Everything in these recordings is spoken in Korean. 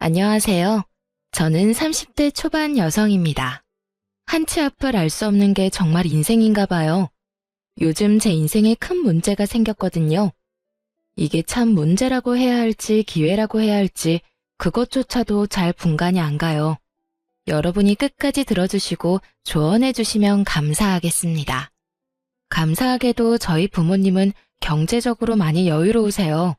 안녕하세요. 저는 30대 초반 여성입니다. 한치 앞을 알 수 없는 게 정말 인생인가 봐요. 요즘 제 인생에 큰 문제가 생겼거든요. 이게 참 문제라고 해야 할지 기회라고 해야 할지 그것조차도 잘 분간이 안 가요. 여러분이 끝까지 들어주시고 조언해 주시면 감사하겠습니다. 감사하게도 저희 부모님은 경제적으로 많이 여유로우세요.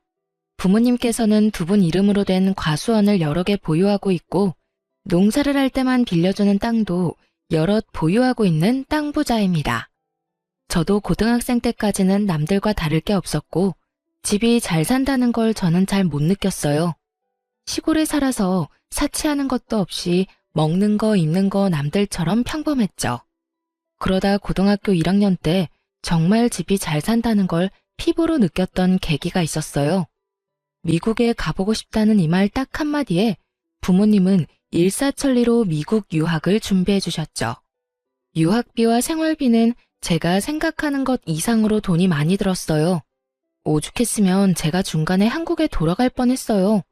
부모님께서는 두 분 이름으로 된 과수원을 여러 개 보유하고 있고 농사를 할 때만 빌려주는 땅도 여럿 보유하고 있는 땅 부자입니다. 저도 고등학생 때까지는 남들과 다를 게 없었고 집이 잘 산다는 걸 저는 잘 못 느꼈어요. 시골에 살아서 사치하는 것도 없이 먹는 거 입는 거 남들처럼 평범했죠. 그러다 고등학교 1학년 때 정말 집이 잘 산다는 걸 피부로 느꼈던 계기가 있었어요. 미국에 가보고 싶다는 이 말 딱 한마디에 부모님은 일사천리로 미국 유학을 준비해 주셨죠. 유학비와 생활비는 제가 생각하는 것 이상으로 돈이 많이 들었어요. 오죽했으면 제가 중간에 한국에 돌아갈 뻔했어요.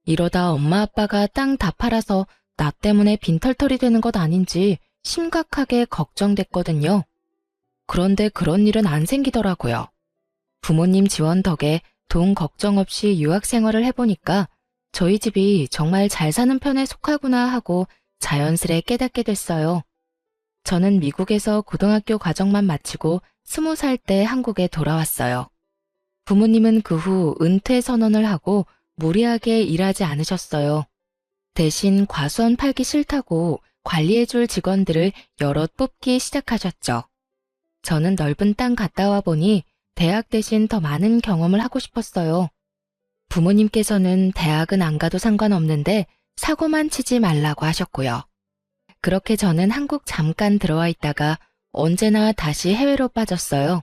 이러다 엄마 아빠가 땅 다 팔아서 나 때문에 빈털터리 되는 것 아닌지 심각하게 걱정됐거든요. 그런데 그런 일은 안 생기더라고요. 부모님 지원 덕에 돈 걱정 없이 유학 생활을 해보니까 저희 집이 정말 잘 사는 편에 속하구나 하고 자연스레 깨닫게 됐어요. 저는 미국에서 고등학교 과정만 마치고 20살 때 한국에 돌아왔어요. 부모님은 그 후 은퇴 선언을 하고 무리하게 일하지 않으셨어요. 대신 과수원 팔기 싫다고 관리해줄 직원들을 여럿 뽑기 시작하셨죠. 저는 넓은 땅 갔다 와 보니 대학 대신 더 많은 경험을 하고 싶었어요. 부모님께서는 대학은 안 가도 상관없는데 사고만 치지 말라고 하셨고요. 그렇게 저는 한국 잠깐 들어와 있다가 언제나 다시 해외로 빠졌어요.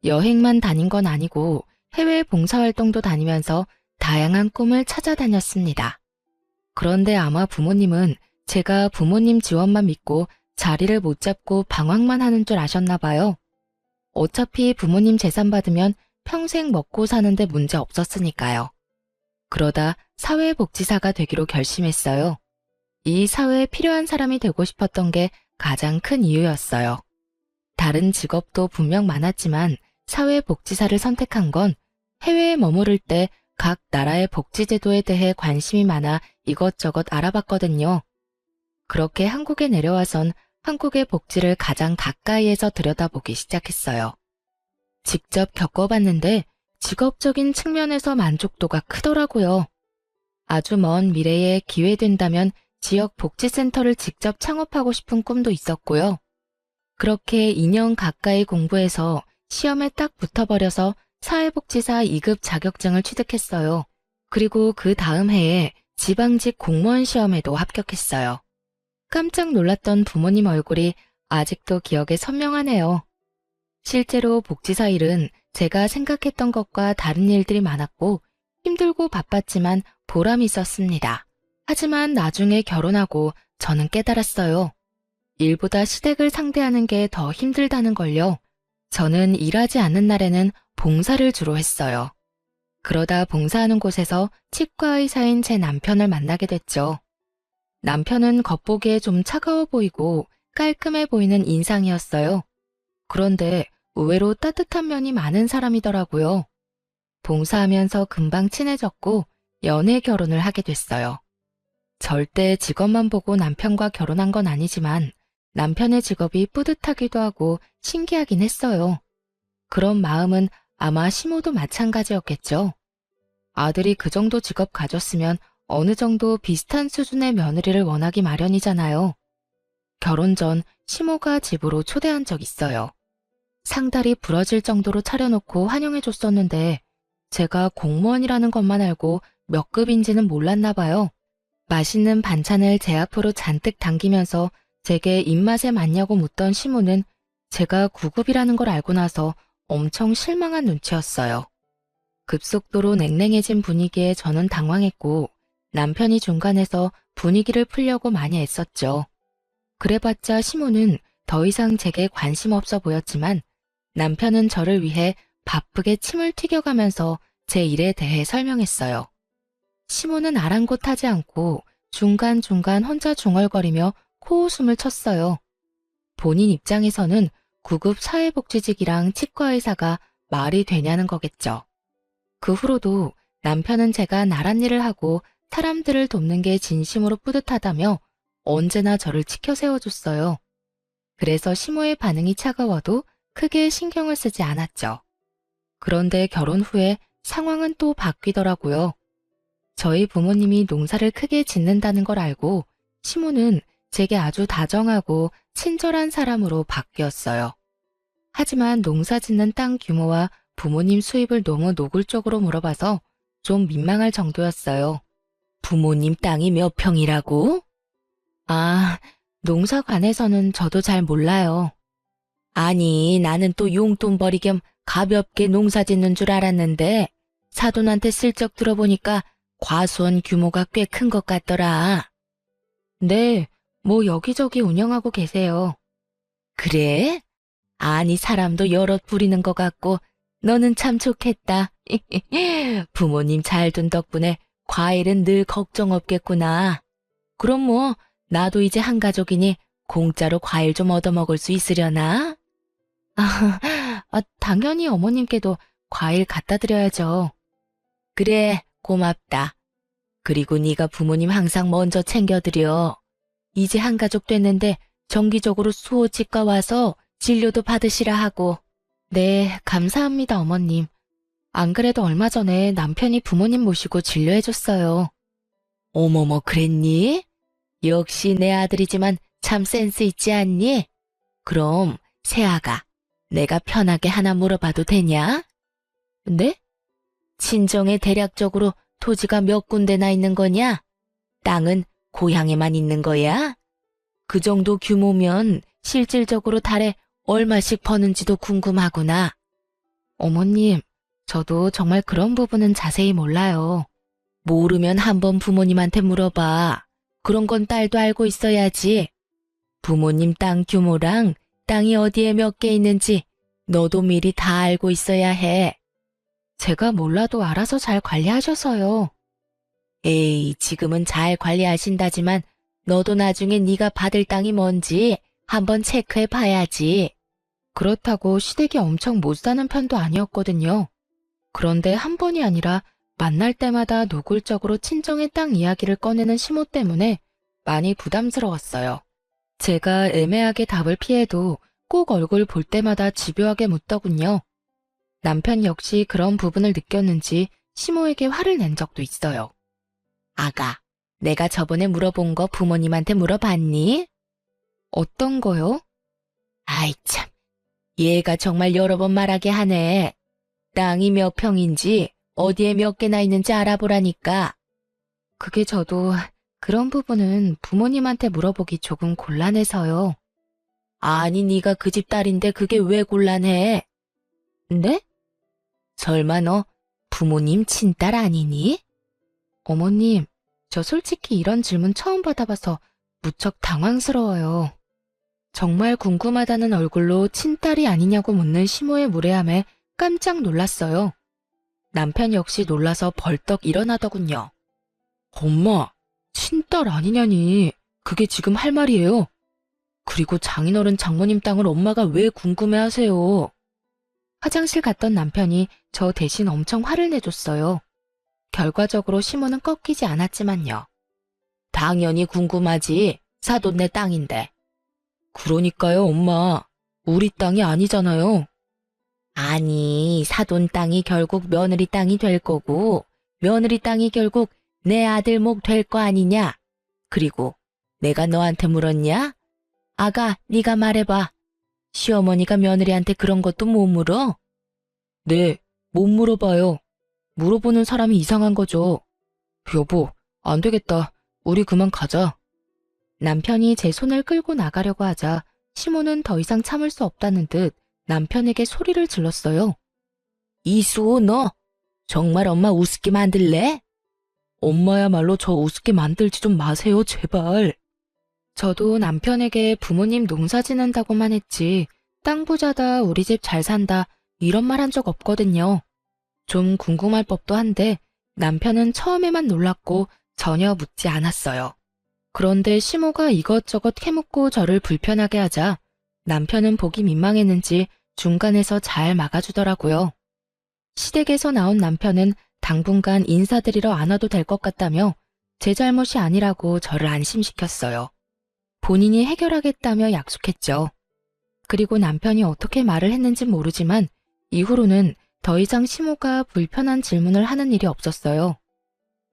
여행만 다닌 건 아니고 해외 봉사활동도 다니면서 다양한 꿈을 찾아다녔습니다. 그런데 아마 부모님은 제가 부모님 지원만 믿고 자리를 못 잡고 방황만 하는 줄 아셨나 봐요. 어차피 부모님 재산 받으면 평생 먹고 사는데 문제 없었으니까요. 그러다 사회복지사가 되기로 결심했어요. 이 사회에 필요한 사람이 되고 싶었던 게 가장 큰 이유였어요. 다른 직업도 분명 많았지만 사회복지사를 선택한 건 해외에 머무를 때 각 나라의 복지제도에 대해 관심이 많아 이것저것 알아봤거든요. 그렇게 한국에 내려와선 한국의 복지를 가장 가까이에서 들여다보기 시작했어요. 직접 겪어봤는데 직업적인 측면에서 만족도가 크더라고요. 아주 먼 미래에 기회 된다면 지역 복지센터를 직접 창업하고 싶은 꿈도 있었고요. 그렇게 2년 가까이 공부해서 시험에 딱 붙어버려서 사회복지사 2급 자격증을 취득했어요. 그리고 그 다음 해에 지방직 공무원 시험에도 합격했어요. 깜짝 놀랐던 부모님 얼굴이 아직도 기억에 선명하네요. 실제로 복지사 일은 제가 생각했던 것과 다른 일들이 많았고 힘들고 바빴지만 보람이 있었습니다. 하지만 나중에 결혼하고 저는 깨달았어요. 일보다 시댁을 상대하는 게 더 힘들다는 걸요. 저는 일하지 않는 날에는 봉사를 주로 했어요. 그러다 봉사하는 곳에서 치과 의사인 제 남편을 만나게 됐죠. 남편은 겉보기에 좀 차가워 보이고 깔끔해 보이는 인상이었어요. 그런데 의외로 따뜻한 면이 많은 사람이더라고요. 봉사하면서 금방 친해졌고 연애 결혼을 하게 됐어요. 절대 직업만 보고 남편과 결혼한 건 아니지만 남편의 직업이 뿌듯하기도 하고 신기하긴 했어요. 그런 마음은 아마 시모도 마찬가지였겠죠. 아들이 그 정도 직업 가졌으면 어느 정도 비슷한 수준의 며느리를 원하기 마련이잖아요. 결혼 전 시모가 집으로 초대한 적 있어요. 상다리 부러질 정도로 차려놓고 환영해줬었는데 제가 공무원이라는 것만 알고 몇 급인지는 몰랐나 봐요. 맛있는 반찬을 제 앞으로 잔뜩 당기면서 제게 입맛에 맞냐고 묻던 시모는 제가 9급이라는 걸 알고 나서 엄청 실망한 눈치였어요. 급속도로 냉랭해진 분위기에 저는 당황했고 남편이 중간에서 분위기를 풀려고 많이 애썼죠. 그래봤자 시모는 더 이상 제게 관심 없어 보였지만 남편은 저를 위해 바쁘게 침을 튀겨가면서 제 일에 대해 설명했어요. 시몬은 아랑곳하지 않고 중간중간 혼자 중얼거리며 코웃음을 쳤어요. 본인 입장에서는 구급 사회복지직이랑 치과의사가 말이 되냐는 거겠죠. 그 후로도 남편은 제가 나란 일을 하고 사람들을 돕는 게 진심으로 뿌듯하다며 언제나 저를 치켜 세워줬어요. 그래서 시모의 반응이 차가워도 크게 신경을 쓰지 않았죠. 그런데 결혼 후에 상황은 또 바뀌더라고요. 저희 부모님이 농사를 크게 짓는다는 걸 알고 시모는 제게 아주 다정하고 친절한 사람으로 바뀌었어요. 하지만 농사 짓는 땅 규모와 부모님 수입을 너무 노골적으로 물어봐서 좀 민망할 정도였어요. 부모님 땅이 몇 평이라고? 아, 농사관에서는 저도 잘 몰라요. 아니, 나는 또 용돈벌이 겸 가볍게 농사 짓는 줄 알았는데 사돈한테 슬쩍 들어보니까 과수원 규모가 꽤 큰 것 같더라. 네, 뭐 여기저기 운영하고 계세요. 그래? 아니, 사람도 여럿 부리는 것 같고 너는 참 좋겠다. 부모님 잘 둔 덕분에 과일은 늘 걱정 없겠구나. 그럼 뭐 나도 이제 한 가족이니 공짜로 과일 좀 얻어먹을 수 있으려나? 당연히 어머님께도 과일 갖다 드려야죠. 그래, 고맙다. 그리고 네가 부모님 항상 먼저 챙겨드려. 이제 한 가족 됐는데 정기적으로 수호치과 와서 진료도 받으시라 하고. 네, 감사합니다, 어머님. 안 그래도 얼마 전에 남편이 부모님 모시고 진료해줬어요. 어머머, 그랬니? 역시 내 아들이지만 참 센스 있지 않니? 그럼 새아가 내가 편하게 하나 물어봐도 되냐? 네? 친정에 대략적으로 토지가 몇 군데나 있는 거냐? 땅은 고향에만 있는 거야? 그 정도 규모면 실질적으로 달에 얼마씩 버는지도 궁금하구나. 어머님, 저도 정말 그런 부분은 자세히 몰라요. 모르면 한번 부모님한테 물어봐. 그런 건 딸도 알고 있어야지. 부모님 땅 규모랑 땅이 어디에 몇 개 있는지 너도 미리 다 알고 있어야 해. 제가 몰라도 알아서 잘 관리하셔서요. 에이, 지금은 잘 관리하신다지만 너도 나중에 네가 받을 땅이 뭔지 한번 체크해 봐야지. 그렇다고 시댁이 엄청 못 사는 편도 아니었거든요. 그런데 한 번이 아니라 만날 때마다 노골적으로 친정의 땅 이야기를 꺼내는 시모 때문에 많이 부담스러웠어요. 제가 애매하게 답을 피해도 꼭 얼굴 볼 때마다 집요하게 묻더군요. 남편 역시 그런 부분을 느꼈는지 시모에게 화를 낸 적도 있어요. 아가, 내가 저번에 물어본 거 부모님한테 물어봤니? 어떤 거요? 아이 참, 얘가 정말 여러 번 말하게 하네. 땅이 몇 평인지 어디에 몇 개나 있는지 알아보라니까. 그게 저도 그런 부분은 부모님한테 물어보기 조금 곤란해서요. 아니, 네가 그 집 딸인데 그게 왜 곤란해? 네? 설마 너 부모님 친딸 아니니? 어머님, 저 솔직히 이런 질문 처음 받아봐서 무척 당황스러워요. 정말 궁금하다는 얼굴로 친딸이 아니냐고 묻는 시모의 무례함에 깜짝 놀랐어요. 남편 역시 놀라서 벌떡 일어나더군요. 엄마, 친딸 아니냐니. 그게 지금 할 말이에요. 그리고 장인어른 장모님 땅을 엄마가 왜 궁금해하세요? 화장실 갔던 남편이 저 대신 엄청 화를 내줬어요. 결과적으로 시모는 꺾이지 않았지만요. 당연히 궁금하지. 사돈 내 땅인데. 그러니까요, 엄마. 우리 땅이 아니잖아요. 아니, 사돈 땅이 결국 며느리 땅이 될 거고 며느리 땅이 결국 내 아들 목 될 거 아니냐? 그리고 내가 너한테 물었냐? 아가, 네가 말해봐. 시어머니가 며느리한테 그런 것도 못 물어? 네, 못 물어봐요. 물어보는 사람이 이상한 거죠. 여보, 안 되겠다. 우리 그만 가자. 남편이 제 손을 끌고 나가려고 하자 시모는 더 이상 참을 수 없다는 듯 남편에게 소리를 질렀어요. 이수호, 너 정말 엄마 우습게 만들래? 엄마야말로 저 우습게 만들지 좀 마세요, 제발. 저도 남편에게 부모님 농사 지는다고만 했지 땅 부자다, 우리 집 잘 산다 이런 말 한 적 없거든요. 좀 궁금할 법도 한데 남편은 처음에만 놀랐고 전혀 묻지 않았어요. 그런데 시모가 이것저것 캐묻고 저를 불편하게 하자 남편은 보기 민망했는지 중간에서 잘 막아주더라고요. 시댁에서 나온 남편은 당분간 인사드리러 안 와도 될 것 같다며 제 잘못이 아니라고 저를 안심시켰어요. 본인이 해결하겠다며 약속했죠. 그리고 남편이 어떻게 말을 했는지 모르지만 이후로는 더 이상 시모가 불편한 질문을 하는 일이 없었어요.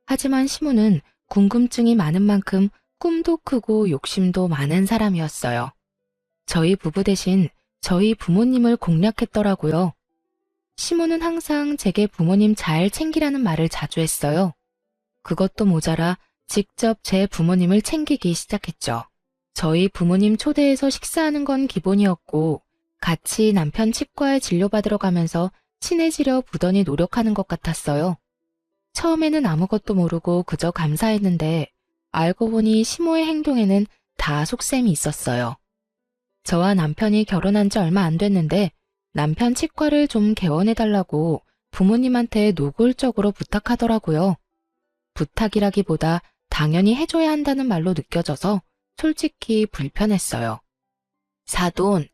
하지만 시모는 궁금증이 많은 만큼 꿈도 크고 욕심도 많은 사람이었어요. 저희 부부 대신 저희 부모님을 공략했더라고요. 시모는 항상 제게 부모님 잘 챙기라는 말을 자주 했어요. 그것도 모자라 직접 제 부모님을 챙기기 시작했죠. 저희 부모님 초대해서 식사하는 건 기본이었고 같이 남편 치과에 진료받으러 가면서 친해지려 부단히 노력하는 것 같았어요. 처음에는 아무것도 모르고 그저 감사했는데 알고 보니 시모의 행동에는 다 속셈이 있었어요. 저와 남편이 결혼한 지 얼마 안 됐는데 남편 치과를 좀 개원해달라고 부모님한테 노골적으로 부탁하더라고요. 부탁이라기보다 당연히 해줘야 한다는 말로 느껴져서 솔직히 불편했어요. 사돈,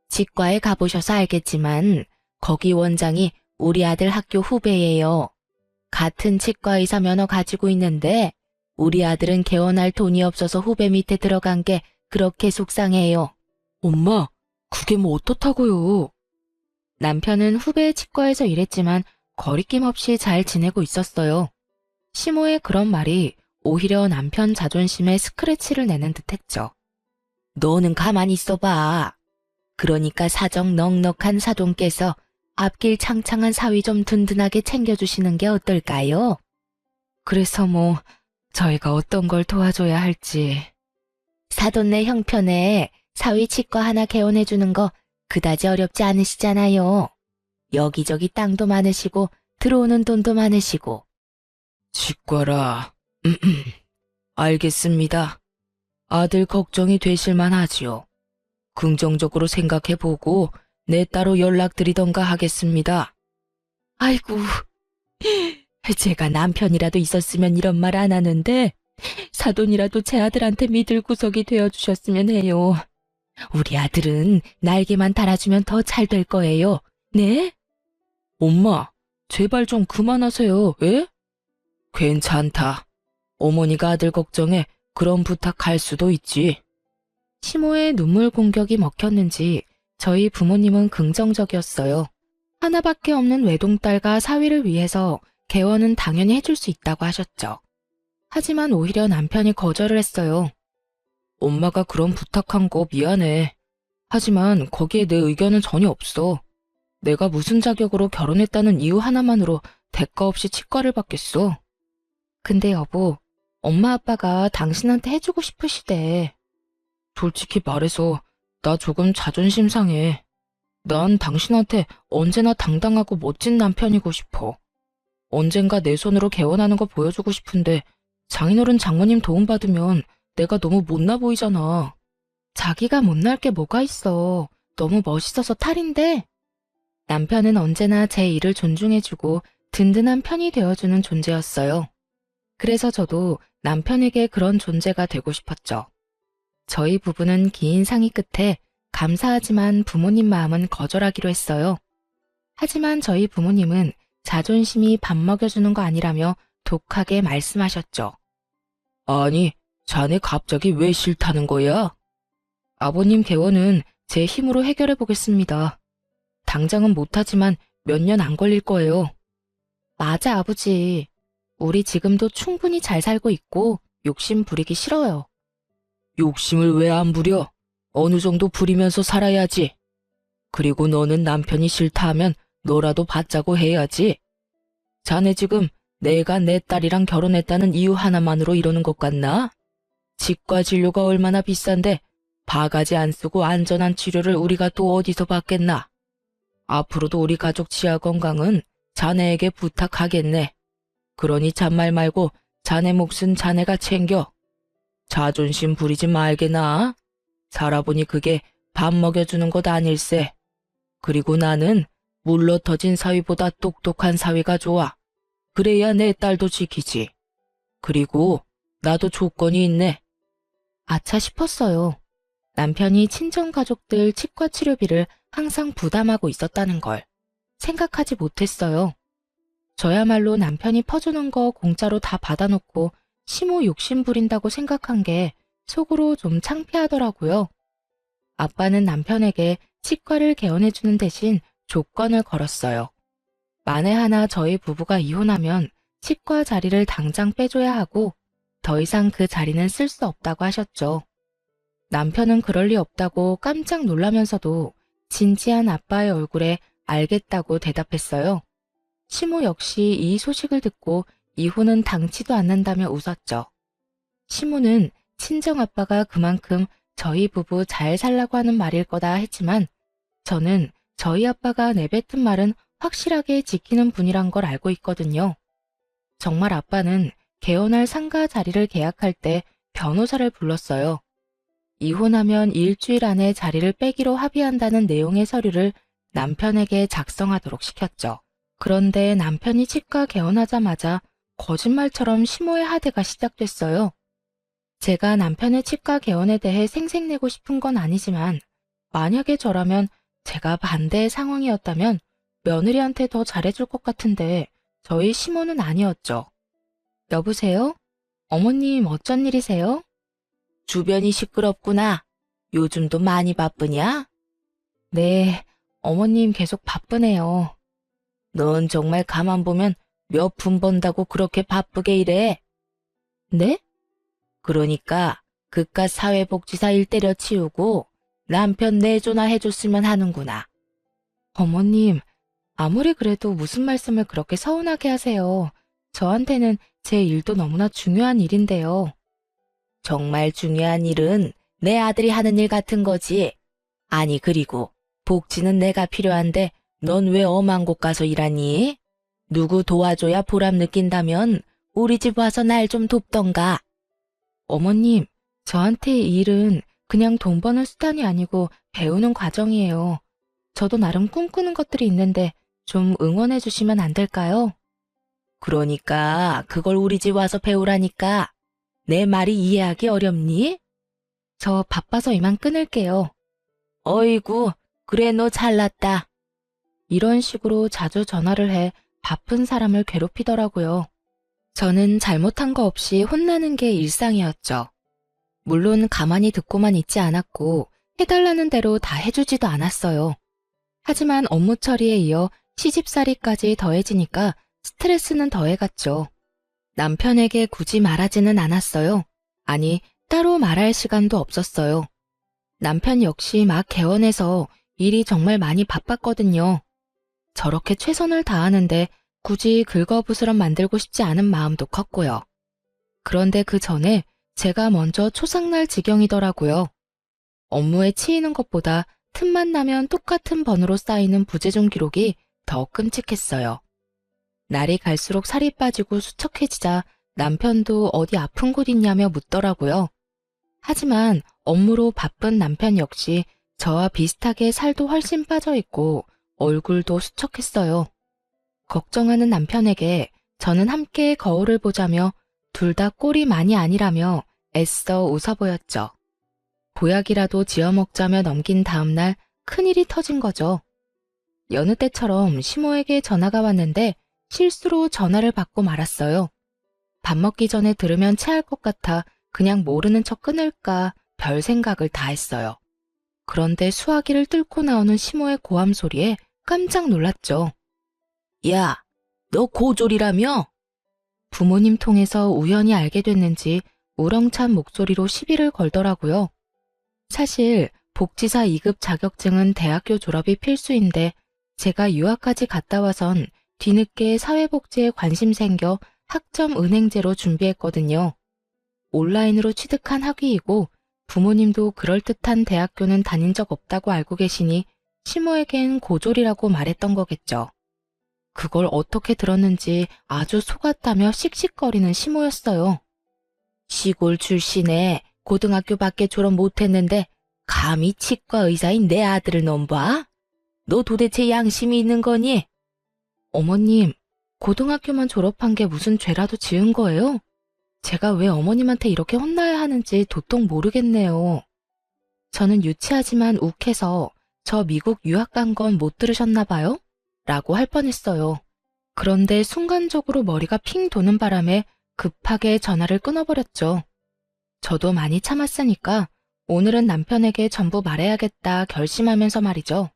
치과에 가보셔서 알겠지만 거기 원장이 우리 아들 학교 후배예요. 같은 치과 의사 면허 가지고 있는데 우리 아들은 개원할 돈이 없어서 후배 밑에 들어간 게 그렇게 속상해요. 엄마, 그게 뭐 어떻다고요? 남편은 후배 치과에서 일했지만 거리낌 없이 잘 지내고 있었어요. 시모의 그런 말이 오히려 남편 자존심에 스크래치를 내는 듯했죠. 너는 가만히 있어봐. 그러니까 사정 넉넉한 사돈께서 앞길 창창한 사위 좀 든든하게 챙겨주시는 게 어떨까요? 그래서 저희가 어떤 걸 도와줘야 할지. 사돈네 형편에 사위 치과 하나 개원해주는 거 그다지 어렵지 않으시잖아요. 여기저기 땅도 많으시고 들어오는 돈도 많으시고. 치과라. 알겠습니다. 아들 걱정이 되실만 하지요. 긍정적으로 생각해보고 내 따로 연락드리던가 하겠습니다. 아이고, 제가 남편이라도 있었으면 이런 말 안 하는데 사돈이라도 제 아들한테 믿을 구석이 되어주셨으면 해요. 우리 아들은 날개만 달아주면 더 잘 될 거예요. 네? 엄마, 제발 좀 그만하세요. 예? 괜찮다. 어머니가 아들 걱정에 그런 부탁할 수도 있지. 시모의 눈물 공격이 먹혔는지 저희 부모님은 긍정적이었어요. 하나밖에 없는 외동딸과 사위를 위해서 개원은 당연히 해줄 수 있다고 하셨죠. 하지만 오히려 남편이 거절을 했어요. 엄마가 그런 부탁한 거 미안해. 하지만 거기에 내 의견은 전혀 없어. 내가 무슨 자격으로 결혼했다는 이유 하나만으로 대가 없이 치과를 받겠어. 근데 여보, 엄마 아빠가 당신한테 해주고 싶으시대. 솔직히 말해서 나 조금 자존심 상해. 난 당신한테 언제나 당당하고 멋진 남편이고 싶어. 언젠가 내 손으로 개원하는 거 보여주고 싶은데 장인어른 장모님 도움받으면 내가 너무 못나 보이잖아. 자기가 못날 게 뭐가 있어. 너무 멋있어서 탈인데. 남편은 언제나 제 일을 존중해주고 든든한 편이 되어주는 존재였어요. 그래서 저도 남편에게 그런 존재가 되고 싶었죠. 저희 부부는 긴 상의 끝에 감사하지만 부모님 마음은 거절하기로 했어요. 하지만 저희 부모님은 자존심이 밥 먹여주는 거 아니라며 독하게 말씀하셨죠. 아니, 자네 갑자기 왜 싫다는 거야? 아버님 개원은 제 힘으로 해결해 보겠습니다. 당장은 못하지만 몇 년 안 걸릴 거예요. 맞아, 아버지. 우리 지금도 충분히 잘 살고 있고 욕심 부리기 싫어요. 욕심을 왜 안 부려? 어느 정도 부리면서 살아야지. 그리고 너는 남편이 싫다 하면 너라도 받자고 해야지. 자네 지금 내가 내 딸이랑 결혼했다는 이유 하나만으로 이러는 것 같나? 치과 진료가 얼마나 비싼데 바가지 안 쓰고 안전한 치료를 우리가 또 어디서 받겠나? 앞으로도 우리 가족 치아 건강은 자네에게 부탁하겠네. 그러니 잔말 말고 자네 몫은 자네가 챙겨. 자존심 부리지 말게나. 살아보니 그게 밥 먹여주는 것 아닐세. 그리고 나는 물러 터진 사위보다 똑똑한 사위가 좋아. 그래야 내 딸도 지키지. 그리고 나도 조건이 있네. 아차 싶었어요. 남편이 친정가족들 치과 치료비를 항상 부담하고 있었다는 걸 생각하지 못했어요. 저야말로 남편이 퍼주는 거 공짜로 다 받아놓고 시모 욕심 부린다고 생각한 게 속으로 좀 창피하더라고요. 아빠는 남편에게 치과를 개원해주는 대신 조건을 걸었어요. 만에 하나 저희 부부가 이혼하면 치과 자리를 당장 빼줘야 하고 더 이상 그 자리는 쓸 수 없다고 하셨죠. 남편은 그럴 리 없다고 깜짝 놀라면서도 진지한 아빠의 얼굴에 알겠다고 대답했어요. 시모 역시 이 소식을 듣고 이혼은 당치도 않는다며 웃었죠. 시모는 친정아빠가 그만큼 저희 부부 잘 살라고 하는 말일 거다 했지만 저는 저희 아빠가 내뱉은 말은 확실하게 지키는 분이란 걸 알고 있거든요. 정말 아빠는 개원할 상가 자리를 계약할 때 변호사를 불렀어요. 이혼하면 일주일 안에 자리를 빼기로 합의한다는 내용의 서류를 남편에게 작성하도록 시켰죠. 그런데 남편이 치과 개원하자마자 거짓말처럼 시모의 하대가 시작됐어요. 제가 남편의 치과 개원에 대해 생색내고 싶은 건 아니지만 만약에 저라면 제가 반대의 상황이었다면 며느리한테 더 잘해줄 것 같은데 저희 시모는 아니었죠. 여보세요? 어머님 어쩐 일이세요? 주변이 시끄럽구나. 요즘도 많이 바쁘냐? 네, 어머님 계속 바쁘네요. 넌 정말 가만 보면 몇 푼 번다고 그렇게 바쁘게 일해? 네? 그러니까 그깟 사회복지사 일 때려치우고 남편 내조나 해줬으면 하는구나. 어머님, 아무리 그래도 무슨 말씀을 그렇게 서운하게 하세요. 저한테는 제 일도 너무나 중요한 일인데요. 정말 중요한 일은 내 아들이 하는 일 같은 거지. 아니 그리고 복지는 내가 필요한데 넌 왜 엄한 곳 가서 일하니? 누구 도와줘야 보람 느낀다면 우리 집 와서 날 좀 돕던가. 어머님, 저한테 이 일은 그냥 돈 버는 수단이 아니고 배우는 과정이에요. 저도 나름 꿈꾸는 것들이 있는데 좀 응원해 주시면 안 될까요? 그러니까 그걸 우리 집 와서 배우라니까. 내 말이 이해하기 어렵니? 저 바빠서 이만 끊을게요. 어이구, 그래 너 잘났다. 이런 식으로 자주 전화를 해 바쁜 사람을 괴롭히더라고요. 저는 잘못한 거 없이 혼나는 게 일상이었죠. 물론 가만히 듣고만 있지 않았고 해달라는 대로 다 해주지도 않았어요. 하지만 업무 처리에 이어 시집살이까지 더해지니까 스트레스는 더해갔죠. 남편에게 굳이 말하지는 않았어요. 아니, 따로 말할 시간도 없었어요. 남편 역시 막 개원해서 일이 정말 많이 바빴거든요. 저렇게 최선을 다하는데 굳이 긁어부스럼 만들고 싶지 않은 마음도 컸고요. 그런데 그 전에 제가 먼저 초상날 지경이더라고요. 업무에 치이는 것보다 틈만 나면 똑같은 번호로 쌓이는 부재중 기록이 더 끔찍했어요. 날이 갈수록 살이 빠지고 수척해지자 남편도 어디 아픈 곳 있냐며 묻더라고요. 하지만 업무로 바쁜 남편 역시 저와 비슷하게 살도 훨씬 빠져 있고 얼굴도 수척했어요. 걱정하는 남편에게 저는 함께 거울을 보자며 둘 다 꼴이 많이 아니라며 애써 웃어 보였죠. 보약이라도 지어 먹자며 넘긴 다음 날 큰일이 터진 거죠. 여느 때처럼 시모에게 전화가 왔는데 실수로 전화를 받고 말았어요. 밥 먹기 전에 들으면 체할 것 같아 그냥 모르는 척 끊을까 별 생각을 다 했어요. 그런데 수화기를 뚫고 나오는 시모의 고함 소리에 깜짝 놀랐죠. 야, 너 고졸이라며? 부모님 통해서 우연히 알게 됐는지 우렁찬 목소리로 시비를 걸더라고요. 사실 복지사 2급 자격증은 대학교 졸업이 필수인데 제가 유학까지 갔다 와선 뒤늦게 사회복지에 관심 생겨 학점 은행제로 준비했거든요. 온라인으로 취득한 학위이고 부모님도 그럴듯한 대학교는 다닌 적 없다고 알고 계시니 시모에겐 고졸이라고 말했던 거겠죠. 그걸 어떻게 들었는지 아주 속았다며 씩씩거리는 시모였어요. 시골 출신에 고등학교밖에 졸업 못했는데 감히 치과 의사인 내 아들을 넘봐? 너 도대체 양심이 있는 거니? 어머님, 고등학교만 졸업한 게 무슨 죄라도 지은 거예요? 제가 왜 어머님한테 이렇게 혼나야 하는지 도통 모르겠네요. 저는 유치하지만 욱해서 저 미국 유학 간 건 못 들으셨나 봐요? 라고 할 뻔했어요. 그런데 순간적으로 머리가 핑 도는 바람에 급하게 전화를 끊어버렸죠. 저도 많이 참았으니까 오늘은 남편에게 전부 말해야겠다 결심하면서 말이죠.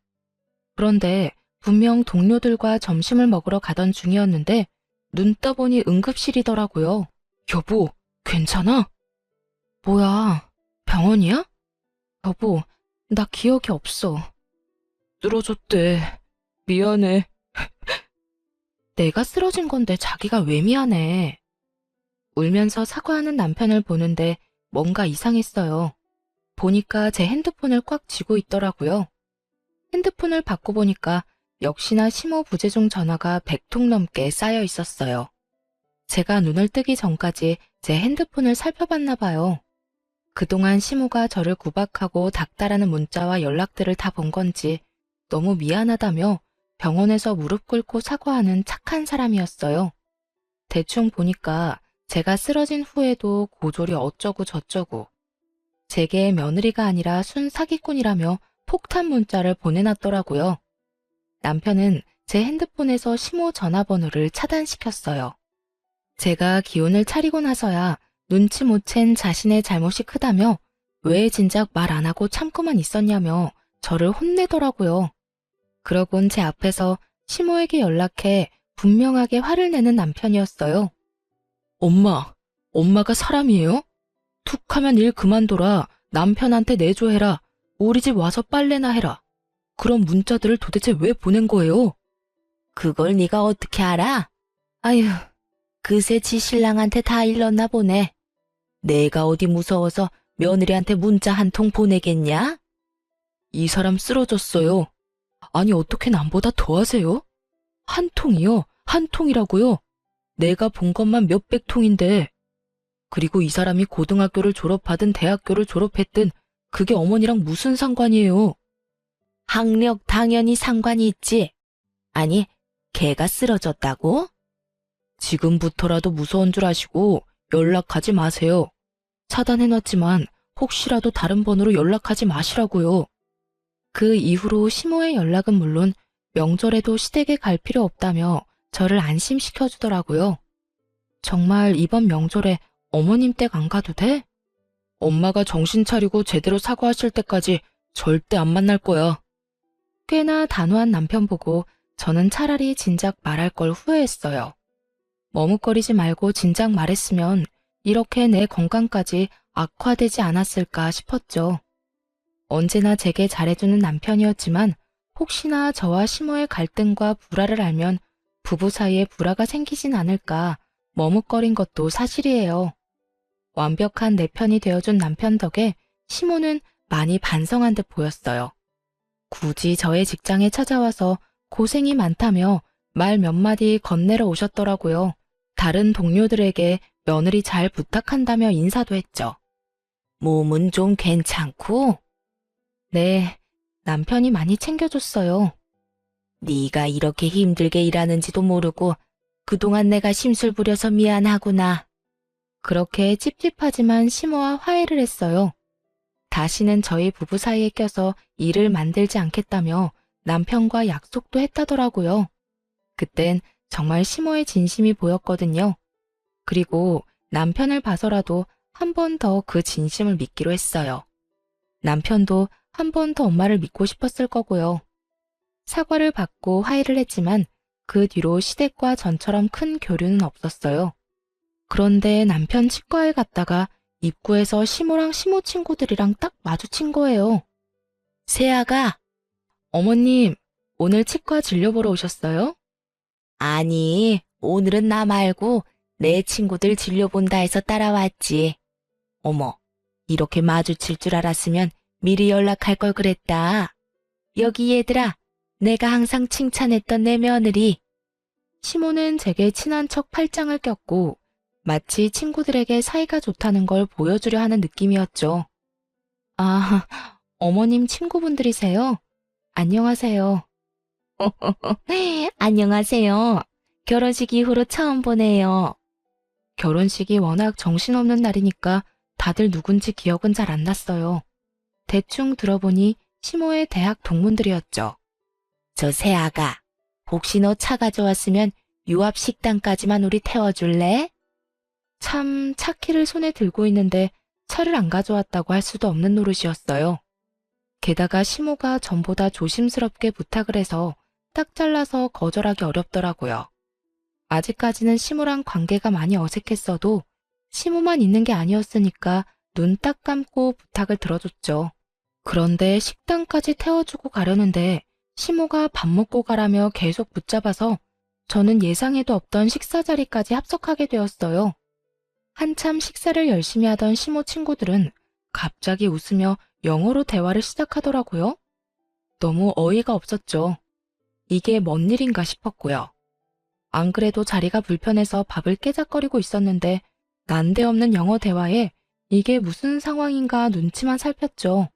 그런데 분명 동료들과 점심을 먹으러 가던 중이었는데 눈 떠보니 응급실이더라고요. 여보, 괜찮아? 뭐야, 병원이야? 여보, 나 기억이 없어. 쓰러졌대. 미안해. 내가 쓰러진 건데 자기가 왜 미안해. 울면서 사과하는 남편을 보는데 뭔가 이상했어요. 보니까 제 핸드폰을 꽉 쥐고 있더라고요. 핸드폰을 받고 보니까 역시나 심호 부재중 전화가 100통 넘게 쌓여 있었어요. 제가 눈을 뜨기 전까지 제 핸드폰을 살펴봤나 봐요. 그동안 심호가 저를 구박하고 닥달하는 문자와 연락들을 다 본 건지 너무 미안하다며 병원에서 무릎 꿇고 사과하는 착한 사람이었어요. 대충 보니까 제가 쓰러진 후에도 고졸이 어쩌고 저쩌고 제게 며느리가 아니라 순 사기꾼이라며 폭탄 문자를 보내놨더라고요. 남편은 제 핸드폰에서 심호 전화번호를 차단시켰어요. 제가 기운을 차리고 나서야 눈치 못 챈 자신의 잘못이 크다며 왜 진작 말 안 하고 참고만 있었냐며 저를 혼내더라고요. 그러곤 제 앞에서 심호에게 연락해 분명하게 화를 내는 남편이었어요. 엄마가 사람이에요? 툭 하면 일 그만둬라. 남편한테 내조해라. 우리 집 와서 빨래나 해라. 그런 문자들을 도대체 왜 보낸 거예요? 그걸 네가 어떻게 알아? 아휴, 그새 지 신랑한테 다 일렀나 보네. 내가 어디 무서워서 며느리한테 문자 한 통 보내겠냐? 이 사람 쓰러졌어요. 아니 어떻게 남보다 더 하세요? 한 통이요? 한 통이라고요? 내가 본 것만 몇백 통인데. 그리고 이 사람이 고등학교를 졸업하든 대학교를 졸업했든 그게 어머니랑 무슨 상관이에요? 학력 당연히 상관이 있지. 아니, 걔가 쓰러졌다고? 지금부터라도 무서운 줄 아시고 연락하지 마세요. 차단해놨지만 혹시라도 다른 번호로 연락하지 마시라고요. 그 이후로 심호의 연락은 물론 명절에도 시댁에 갈 필요 없다며 저를 안심시켜주더라고요. 정말 이번 명절에 어머님 댁 안 가도 돼? 엄마가 정신 차리고 제대로 사과하실 때까지 절대 안 만날 거야. 꽤나 단호한 남편 보고 저는 차라리 진작 말할 걸 후회했어요. 머뭇거리지 말고 진작 말했으면 이렇게 내 건강까지 악화되지 않았을까 싶었죠. 언제나 제게 잘해주는 남편이었지만 혹시나 저와 심호의 갈등과 불화를 알면 부부 사이에 불화가 생기진 않을까 머뭇거린 것도 사실이에요. 완벽한 내 편이 되어준 남편 덕에 심호는 많이 반성한 듯 보였어요. 굳이 저의 직장에 찾아와서 고생이 많다며 말 몇 마디 건네러 오셨더라고요. 다른 동료들에게 며느리 잘 부탁한다며 인사도 했죠. 몸은 좀 괜찮고? 네, 남편이 많이 챙겨줬어요. 네가 이렇게 힘들게 일하는지도 모르고 그동안 내가 심술 부려서 미안하구나. 그렇게 찝찝하지만 심호와 화해를 했어요. 다시는 저희 부부 사이에 껴서 일을 만들지 않겠다며 남편과 약속도 했다더라고요. 그땐 정말 심호의 진심이 보였거든요. 그리고 남편을 봐서라도 한 번 더 그 진심을 믿기로 했어요. 남편도 한 번 더 엄마를 믿고 싶었을 거고요. 사과를 받고 화해를 했지만 그 뒤로 시댁과 전처럼 큰 교류는 없었어요. 그런데 남편 치과에 갔다가 입구에서 심호랑 심호 친구들이랑 딱 마주친 거예요. 세아가, 어머님, 오늘 치과 진료 보러 오셨어요? 아니, 오늘은 나 말고 내 친구들 진료 본다 해서 따라왔지. 어머, 이렇게 마주칠 줄 알았으면 미리 연락할 걸 그랬다. 여기 얘들아, 내가 항상 칭찬했던 내 며느리. 심호는 제게 친한 척 팔짱을 꼈고 마치 친구들에게 사이가 좋다는 걸 보여주려 하는 느낌이었죠. 아, 어머님 친구분들이세요? 안녕하세요. 안녕하세요. 결혼식 이후로 처음 보네요. 결혼식이 워낙 정신없는 날이니까 다들 누군지 기억은 잘 안 났어요. 대충 들어보니 시모의 대학 동문들이었죠. 저 새아가, 혹시 너 차 가져왔으면 유압 식당까지만 우리 태워줄래? 참 차키를 손에 들고 있는데 차를 안 가져왔다고 할 수도 없는 노릇이었어요. 게다가 시모가 전보다 조심스럽게 부탁을 해서 딱 잘라서 거절하기 어렵더라고요. 아직까지는 시모랑 관계가 많이 어색했어도 시모만 있는 게 아니었으니까 눈 딱 감고 부탁을 들어줬죠. 그런데 식당까지 태워주고 가려는데 시모가 밥 먹고 가라며 계속 붙잡아서 저는 예상에도 없던 식사 자리까지 합석하게 되었어요. 한참 식사를 열심히 하던 시모 친구들은 갑자기 웃으며 영어로 대화를 시작하더라고요. 너무 어이가 없었죠. 이게 뭔 일인가 싶었고요. 안 그래도 자리가 불편해서 밥을 깨작거리고 있었는데 난데없는 영어 대화에 이게 무슨 상황인가 눈치만 살폈죠.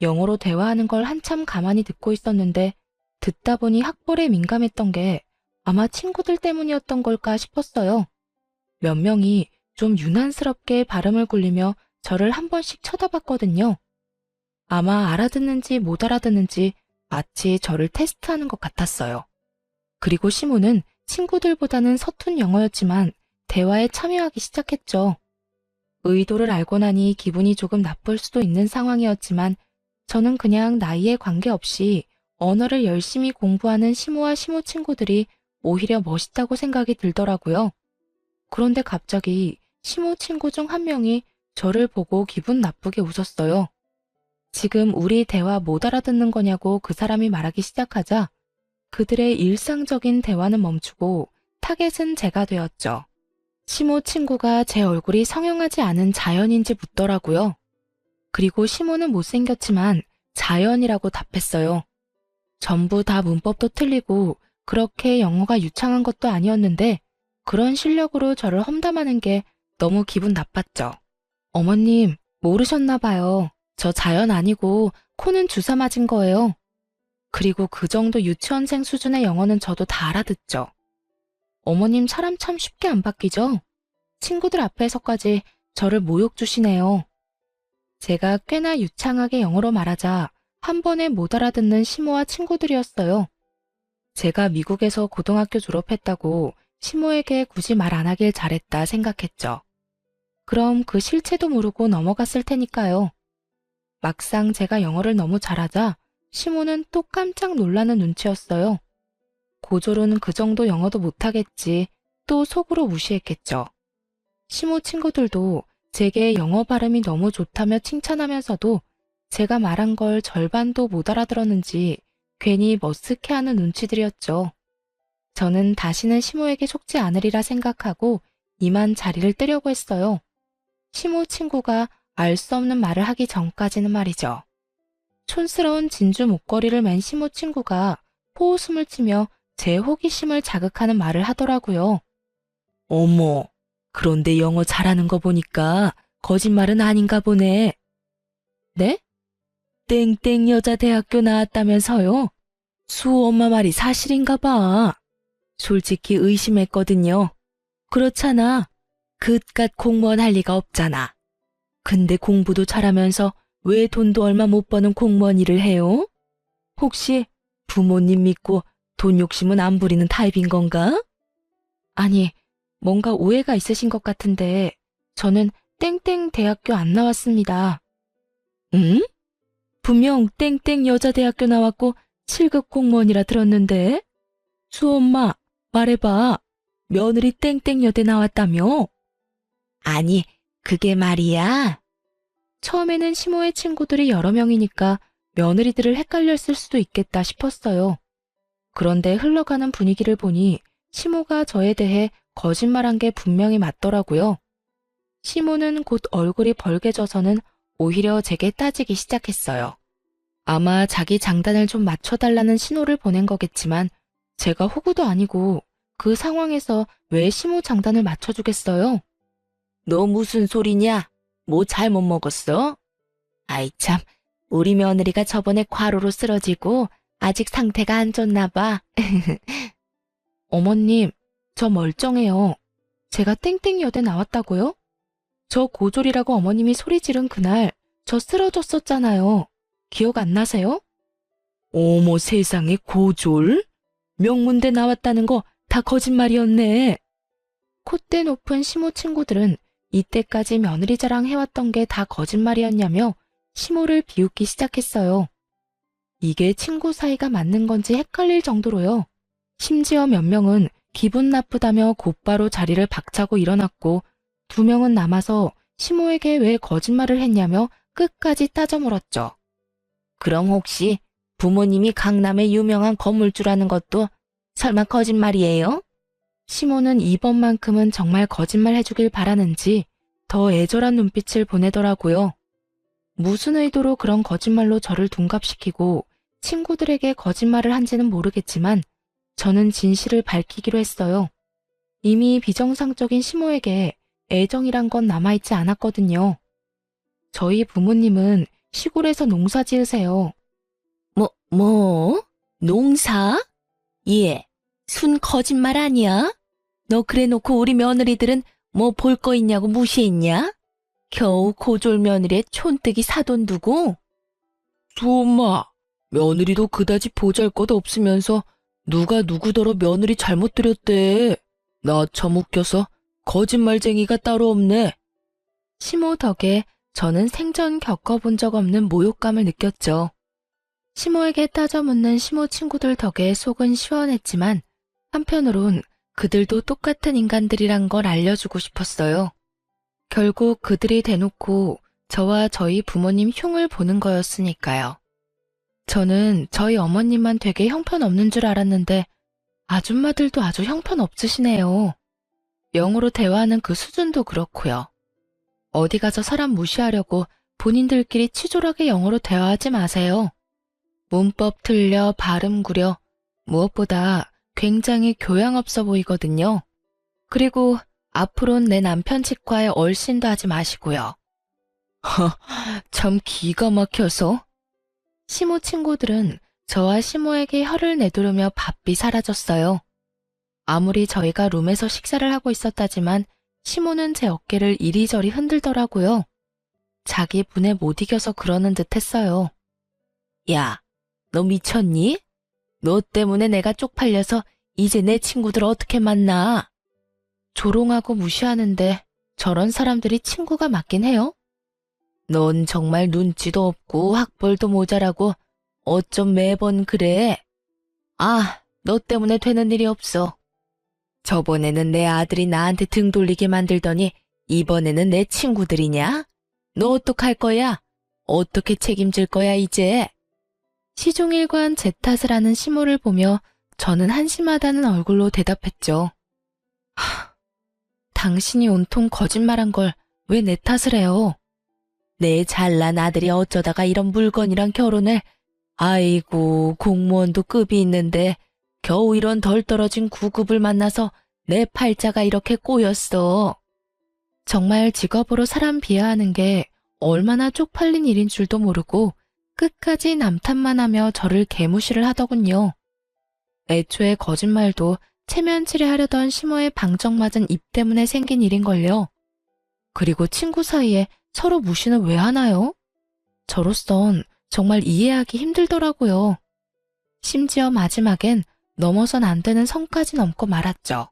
영어로 대화하는 걸 한참 가만히 듣고 있었는데 듣다 보니 학벌에 민감했던 게 아마 친구들 때문이었던 걸까 싶었어요. 몇 명이 좀 유난스럽게 발음을 굴리며 저를 한 번씩 쳐다봤거든요. 아마 알아듣는지 못 알아듣는지 마치 저를 테스트하는 것 같았어요. 그리고 시모는 친구들보다는 서툰 영어였지만 대화에 참여하기 시작했죠. 의도를 알고 나니 기분이 조금 나쁠 수도 있는 상황이었지만 저는 그냥 나이에 관계없이 언어를 열심히 공부하는 시모와 시모 친구들이 오히려 멋있다고 생각이 들더라고요. 그런데 갑자기 시모 친구 중 한 명이 저를 보고 기분 나쁘게 웃었어요. 지금 우리 대화 못 알아듣는 거냐고 그 사람이 말하기 시작하자 그들의 일상적인 대화는 멈추고 타겟은 제가 되었죠. 시모 친구가 제 얼굴이 성형하지 않은 자연인지 묻더라고요. 그리고 시모는 못생겼지만 자연이라고 답했어요. 전부 다 문법도 틀리고 그렇게 영어가 유창한 것도 아니었는데 그런 실력으로 저를 험담하는 게 너무 기분 나빴죠. 어머님, 모르셨나 봐요. 저 자연 아니고 코는 주사 맞은 거예요. 그리고 그 정도 유치원생 수준의 영어는 저도 다 알아듣죠. 어머님 사람 참 쉽게 안 바뀌죠? 친구들 앞에서까지 저를 모욕 주시네요. 제가 꽤나 유창하게 영어로 말하자 한 번에 못 알아듣는 시모와 친구들이었어요. 제가 미국에서 고등학교 졸업했다고 시모에게 굳이 말 안 하길 잘했다 생각했죠. 그럼 그 실체도 모르고 넘어갔을 테니까요. 막상 제가 영어를 너무 잘하자 시모는 또 깜짝 놀라는 눈치였어요. 고졸은 그 정도 영어도 못하겠지 또 속으로 무시했겠죠. 시모 친구들도 제게 영어 발음이 너무 좋다며 칭찬하면서도 제가 말한 걸 절반도 못 알아들었는지 괜히 머쓱해하는 눈치들이었죠. 저는 다시는 시모에게 속지 않으리라 생각하고 이만 자리를 뜨려고 했어요. 시모 친구가 알 수 없는 말을 하기 전까지는 말이죠. 촌스러운 진주 목걸이를 맨 시모 친구가 호웃음을 치며 제 호기심을 자극하는 말을 하더라고요. 어머, 그런데 영어 잘하는 거 보니까 거짓말은 아닌가 보네. 네? 땡땡 여자대학교 나왔다면서요? 수호 엄마 말이 사실인가 봐. 솔직히 의심했거든요. 그렇잖아. 그깟 공무원 할 리가 없잖아. 근데 공부도 잘하면서 왜 돈도 얼마 못 버는 공무원 일을 해요? 혹시 부모님 믿고 돈 욕심은 안 부리는 타입인 건가? 아니, 뭔가 오해가 있으신 것 같은데 저는 땡땡 대학교 안 나왔습니다. 응? 분명 땡땡 여자대학교 나왔고 7급 공무원이라 들었는데. 수호 엄마, 말해봐. 며느리 땡땡 여대 나왔다며? 아니, 그게 말이야. 처음에는 시모의 친구들이 여러 명이니까 며느리들을 헷갈렸을 수도 있겠다 싶었어요. 그런데 흘러가는 분위기를 보니 시모가 저에 대해 거짓말한 게 분명히 맞더라고요. 시모는 곧 얼굴이 벌개져서는 오히려 제게 따지기 시작했어요. 아마 자기 장단을 좀 맞춰달라는 신호를 보낸 거겠지만 제가 호구도 아니고 그 상황에서 왜 시모 장단을 맞춰주겠어요? 너 무슨 소리냐? 뭐 잘못 먹었어? 아이 참, 우리 며느리가 저번에 과로로 쓰러지고 아직 상태가 안 좋나 봐. 어머님, 저 멀쩡해요. 제가 땡땡여대 나왔다고요? 저 고졸이라고 어머님이 소리 지른 그날 저 쓰러졌었잖아요. 기억 안 나세요? 어머 세상에 고졸? 명문대 나왔다는 거 다 거짓말이었네. 콧대 높은 시모 친구들은 이때까지 며느리 자랑해왔던 게 다 거짓말이었냐며 시모를 비웃기 시작했어요. 이게 친구 사이가 맞는 건지 헷갈릴 정도로요. 심지어 몇 명은 기분 나쁘다며 곧바로 자리를 박차고 일어났고 2명은 남아서 시모에게 왜 거짓말을 했냐며 끝까지 따져 물었죠. 그럼 혹시 부모님이 강남의 유명한 건물주라는 것도 설마 거짓말이에요? 시모는 이번만큼은 정말 거짓말 해주길 바라는지 더 애절한 눈빛을 보내더라고요. 무슨 의도로 그런 거짓말로 저를 둔갑시키고 친구들에게 거짓말을 한지는 모르겠지만 저는 진실을 밝히기로 했어요. 이미 비정상적인 시모에게 애정이란 건 남아있지 않았거든요. 저희 부모님은 시골에서 농사 지으세요. 농사? 예, 순 거짓말 아니야? 너 그래 놓고 우리 며느리들은 뭐 볼 거 있냐고 무시했냐? 겨우 고졸 며느리의 촌뜨기 사돈 두고? 엄마, 며느리도 그다지 보잘것 없으면서 누가 누구더러 며느리 잘못 들였대. 나 참 웃겨서 거짓말쟁이가 따로 없네. 시모 덕에 저는 생전 겪어본 적 없는 모욕감을 느꼈죠. 시모에게 따져 묻는 시모 친구들 덕에 속은 시원했지만 한편으론 그들도 똑같은 인간들이란 걸 알려주고 싶었어요. 결국 그들이 대놓고 저와 저희 부모님 흉을 보는 거였으니까요. 저는 저희 어머님만 되게 형편없는 줄 알았는데 아줌마들도 아주 형편없으시네요. 영어로 대화하는 그 수준도 그렇고요. 어디 가서 사람 무시하려고 본인들끼리 치졸하게 영어로 대화하지 마세요. 문법 틀려 발음 구려 무엇보다 굉장히 교양 없어 보이거든요. 그리고 앞으로는 내 남편 치과에 얼씬도 하지 마시고요. 참 기가 막혀서. 시모 친구들은 저와 시모에게 혀를 내두르며 바삐 사라졌어요. 아무리 저희가 룸에서 식사를 하고 있었다지만 시모는 제 어깨를 이리저리 흔들더라고요. 자기 분에 못 이겨서 그러는 듯 했어요. 야, 너 미쳤니? 너 때문에 내가 쪽팔려서 이제 내 친구들 어떻게 만나? 조롱하고 무시하는데 저런 사람들이 친구가 맞긴 해요? 넌 정말 눈치도 없고 학벌도 모자라고 어쩜 매번 그래? 아, 너 때문에 되는 일이 없어. 저번에는 내 아들이 나한테 등 돌리게 만들더니 이번에는 내 친구들이냐? 너 어떡할 거야? 어떻게 책임질 거야 이제? 시종일관 제 탓을 하는 시모를 보며 저는 한심하다는 얼굴로 대답했죠. 당신이 온통 거짓말한 걸 왜 내 탓을 해요? 내 잘난 아들이 어쩌다가 이런 물건이랑 결혼을, 아이고 공무원도 급이 있는데 겨우 이런 덜 떨어진 구급을 만나서 내 팔자가 이렇게 꼬였어. 정말 직업으로 사람 비하하는 게 얼마나 쪽팔린 일인 줄도 모르고 끝까지 남 탓만 하며 저를 개무시를 하더군요. 애초에 거짓말도 체면치레하려던 시모의 방정맞은 입 때문에 생긴 일인걸요. 그리고 친구 사이에 서로 무시는 왜 하나요? 저로선 정말 이해하기 힘들더라고요. 심지어 마지막엔 넘어선 안 되는 선까지 넘고 말았죠.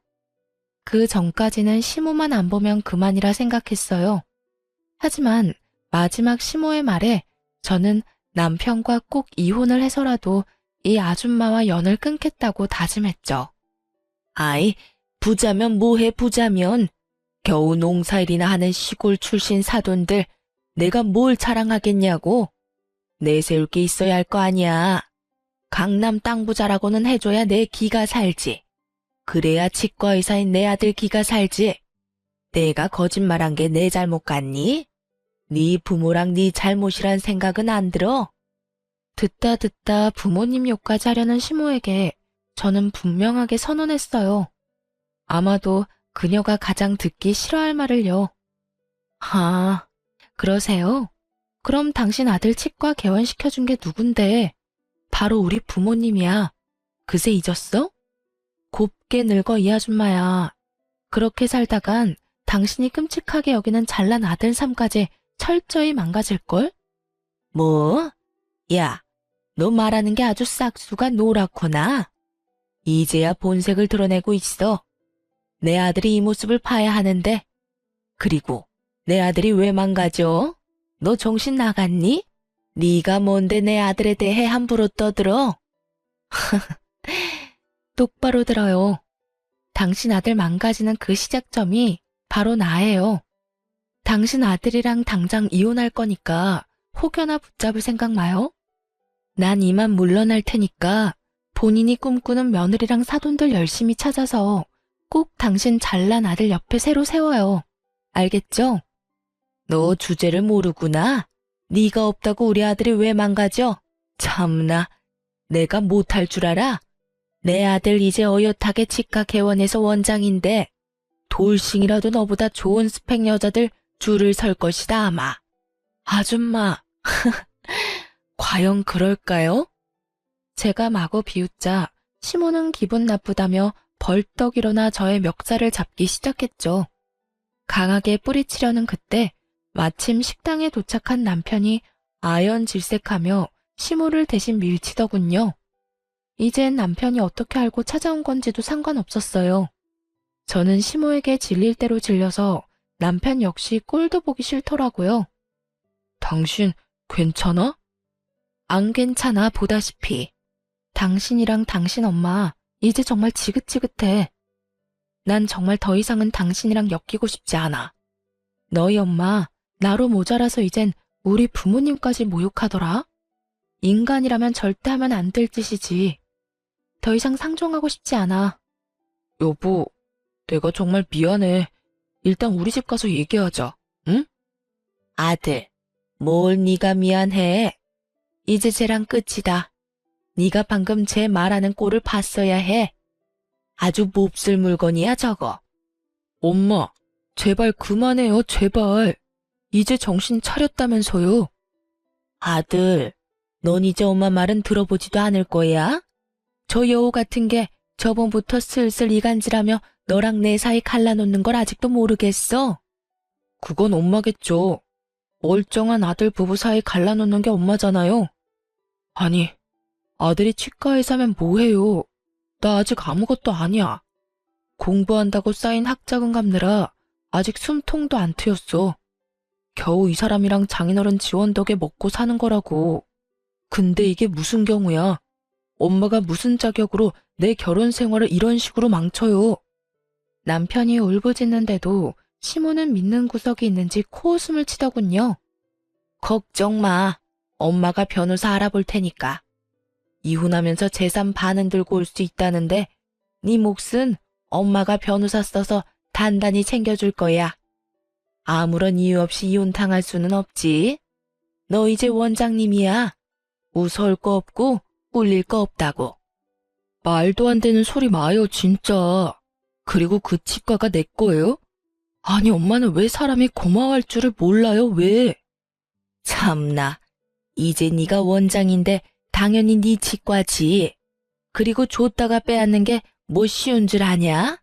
그 전까지는 시모만 안 보면 그만이라 생각했어요. 하지만 마지막 시모의 말에 저는 남편과 꼭 이혼을 해서라도 이 아줌마와 연을 끊겠다고 다짐했죠. 아이, 부자면 뭐해 부자면. 겨우 농사일이나 하는 시골 출신 사돈들 내가 뭘 자랑하겠냐고. 내세울 게 있어야 할 거 아니야. 강남 땅 부자라고는 해줘야 내 기가 살지. 그래야 치과의사인 내 아들 기가 살지. 내가 거짓말한 게 내 잘못 같니? 네 부모랑 네 잘못이란 생각은 안 들어? 듣다 부모님 욕까지 하려는 시모에게 저는 분명하게 선언했어요. 아마도 그녀가 가장 듣기 싫어할 말을요. 아, 그러세요? 그럼 당신 아들 치과 개원시켜준 게 누군데? 바로 우리 부모님이야. 그새 잊었어? 곱게 늙어 이 아줌마야. 그렇게 살다간 당신이 끔찍하게 여기는 잘난 아들 삶까지 철저히 망가질걸? 뭐? 야, 너 말하는 게 아주 싹수가 노랗구나. 이제야 본색을 드러내고 있어. 내 아들이 이 모습을 봐야 하는데. 그리고 내 아들이 왜 망가져? 너 정신 나갔니? 네가 뭔데 내 아들에 대해 함부로 떠들어? 똑바로 들어요. 당신 아들 망가지는 그 시작점이 바로 나예요. 당신 아들이랑 당장 이혼할 거니까 혹여나 붙잡을 생각 마요. 난 이만 물러날 테니까 본인이 꿈꾸는 며느리랑 사돈들 열심히 찾아서 꼭 당신 잘난 아들 옆에 새로 세워요. 알겠죠? 너 주제를 모르구나. 네가 없다고 우리 아들이 왜 망가져? 참나, 내가 못할 줄 알아? 내 아들 이제 어엿하게 치과 개원해서 원장인데 돌싱이라도 너보다 좋은 스펙 여자들 줄을 설 것이다 아마. 아줌마, 과연 그럴까요? 제가 마구 비웃자 시모는 기분 나쁘다며 벌떡 일어나 저의 멱살을 잡기 시작했죠. 강하게 뿌리치려는 그때 마침 식당에 도착한 남편이 아연질색하며 시모를 대신 밀치더군요. 이젠 남편이 어떻게 알고 찾아온 건지도 상관없었어요. 저는 시모에게 질릴 대로 질려서 남편 역시 꼴도 보기 싫더라고요. 당신 괜찮아? 안 괜찮아 보다시피. 당신이랑 당신 엄마 이제 정말 지긋지긋해. 난 정말 더 이상은 당신이랑 엮이고 싶지 않아. 너희 엄마 나로 모자라서 이젠 우리 부모님까지 모욕하더라. 인간이라면 절대 하면 안 될 짓이지. 더 이상 상종하고 싶지 않아. 여보, 내가 정말 미안해. 일단 우리 집 가서 얘기하자, 응? 아들, 뭘 네가 미안해. 이제 쟤랑 끝이다. 네가 방금 쟤 말하는 꼴을 봤어야 해. 아주 몹쓸 물건이야 저거. 엄마, 제발 그만해요, 제발. 이제 정신 차렸다면서요. 아들, 넌 이제 엄마 말은 들어보지도 않을 거야? 저 여우 같은 게 저번부터 슬슬 이간질하며 너랑 내 사이 갈라놓는 걸 아직도 모르겠어? 그건 엄마겠죠. 멀쩡한 아들 부부 사이 갈라놓는 게 엄마잖아요. 아니, 아들이 치과에서 하면 뭐해요? 나 아직 아무것도 아니야. 공부한다고 쌓인 학자금 갚느라 아직 숨통도 안 트였어. 겨우 이 사람이랑 장인어른 지원 덕에 먹고 사는 거라고. 근데 이게 무슨 경우야? 엄마가 무슨 자격으로 내 결혼 생활을 이런 식으로 망쳐요? 남편이 울부짖는데도 시모는 믿는 구석이 있는지 코웃음을 치더군요. 걱정 마. 엄마가 변호사 알아볼 테니까. 이혼하면서 재산 반은 들고 올 수 있다는데 네 몫은 엄마가 변호사 써서 단단히 챙겨줄 거야. 아무런 이유 없이 이혼당할 수는 없지. 너 이제 원장님이야. 무서울 거 없고 꿀릴 거 없다고. 말도 안 되는 소리 마요, 진짜. 그리고 그 치과가 내 거예요? 아니, 엄마는 왜 사람이 고마워할 줄을 몰라요, 왜? 참나, 이제 네가 원장인데 당연히 네 치과지. 그리고 줬다가 빼앗는 게 뭐 쉬운 줄 아냐?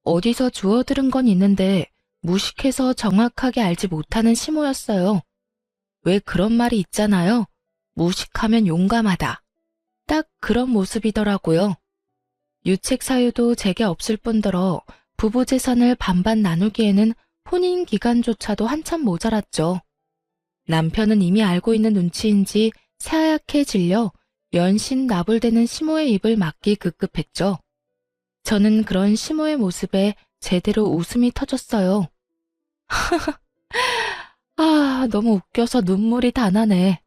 어디서 주워 들은 건 있는데 무식해서 정확하게 알지 못하는 시모였어요. 왜 그런 말이 있잖아요. 무식하면 용감하다. 딱 그런 모습이더라고요. 유책 사유도 제게 없을 뿐더러 부부 재산을 반반 나누기에는 혼인 기간조차도 한참 모자랐죠. 남편은 이미 알고 있는 눈치인지 새하얗게 질려 연신 나불대는 시모의 입을 막기 급급했죠. 저는 그런 시모의 모습에 제대로 웃음이 터졌어요. 아, 너무 웃겨서 눈물이 다 나네.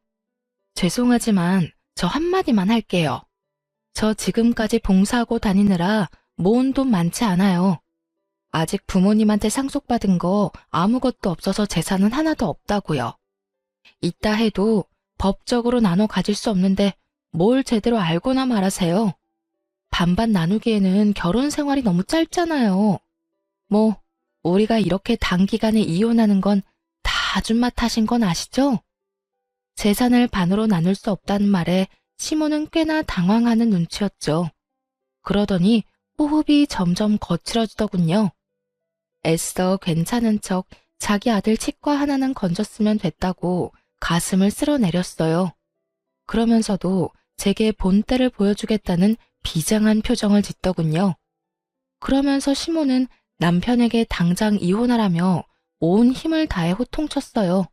죄송하지만 저 한마디만 할게요. 저 지금까지 봉사하고 다니느라 모은 돈 많지 않아요. 아직 부모님한테 상속받은 거 아무것도 없어서 재산은 하나도 없다고요. 있다 해도 법적으로 나눠 가질 수 없는데 뭘 제대로 알고나 말하세요. 반반 나누기에는 결혼 생활이 너무 짧잖아요. 뭐 우리가 이렇게 단기간에 이혼하는 건 다 아줌마 탓인 건 아시죠? 재산을 반으로 나눌 수 없다는 말에 시모는 꽤나 당황하는 눈치였죠. 그러더니 호흡이 점점 거칠어지더군요. 애써 괜찮은 척 자기 아들 치과 하나는 건졌으면 됐다고 가슴을 쓸어내렸어요. 그러면서도 제게 본때를 보여주겠다는 비장한 표정을 짓더군요. 그러면서 시모는 남편에게 당장 이혼하라며 온 힘을 다해 호통쳤어요.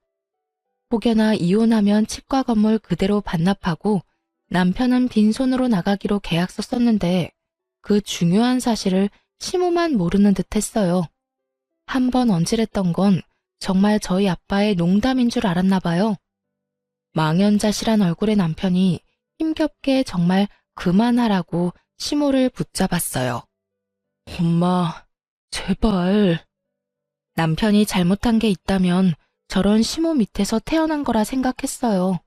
혹여나 이혼하면 치과 건물 그대로 반납하고 남편은 빈손으로 나가기로 계약서 썼는데 그 중요한 사실을 시모만 모르는 듯 했어요. 한 번 언질했던 건 정말 저희 아빠의 농담인 줄 알았나 봐요. 망연자실한 얼굴의 남편이 힘겹게 정말 그만하라고 시모를 붙잡았어요. 엄마, 제발. 남편이 잘못한 게 있다면 저런 시모 밑에서 태어난 거라 생각했어요.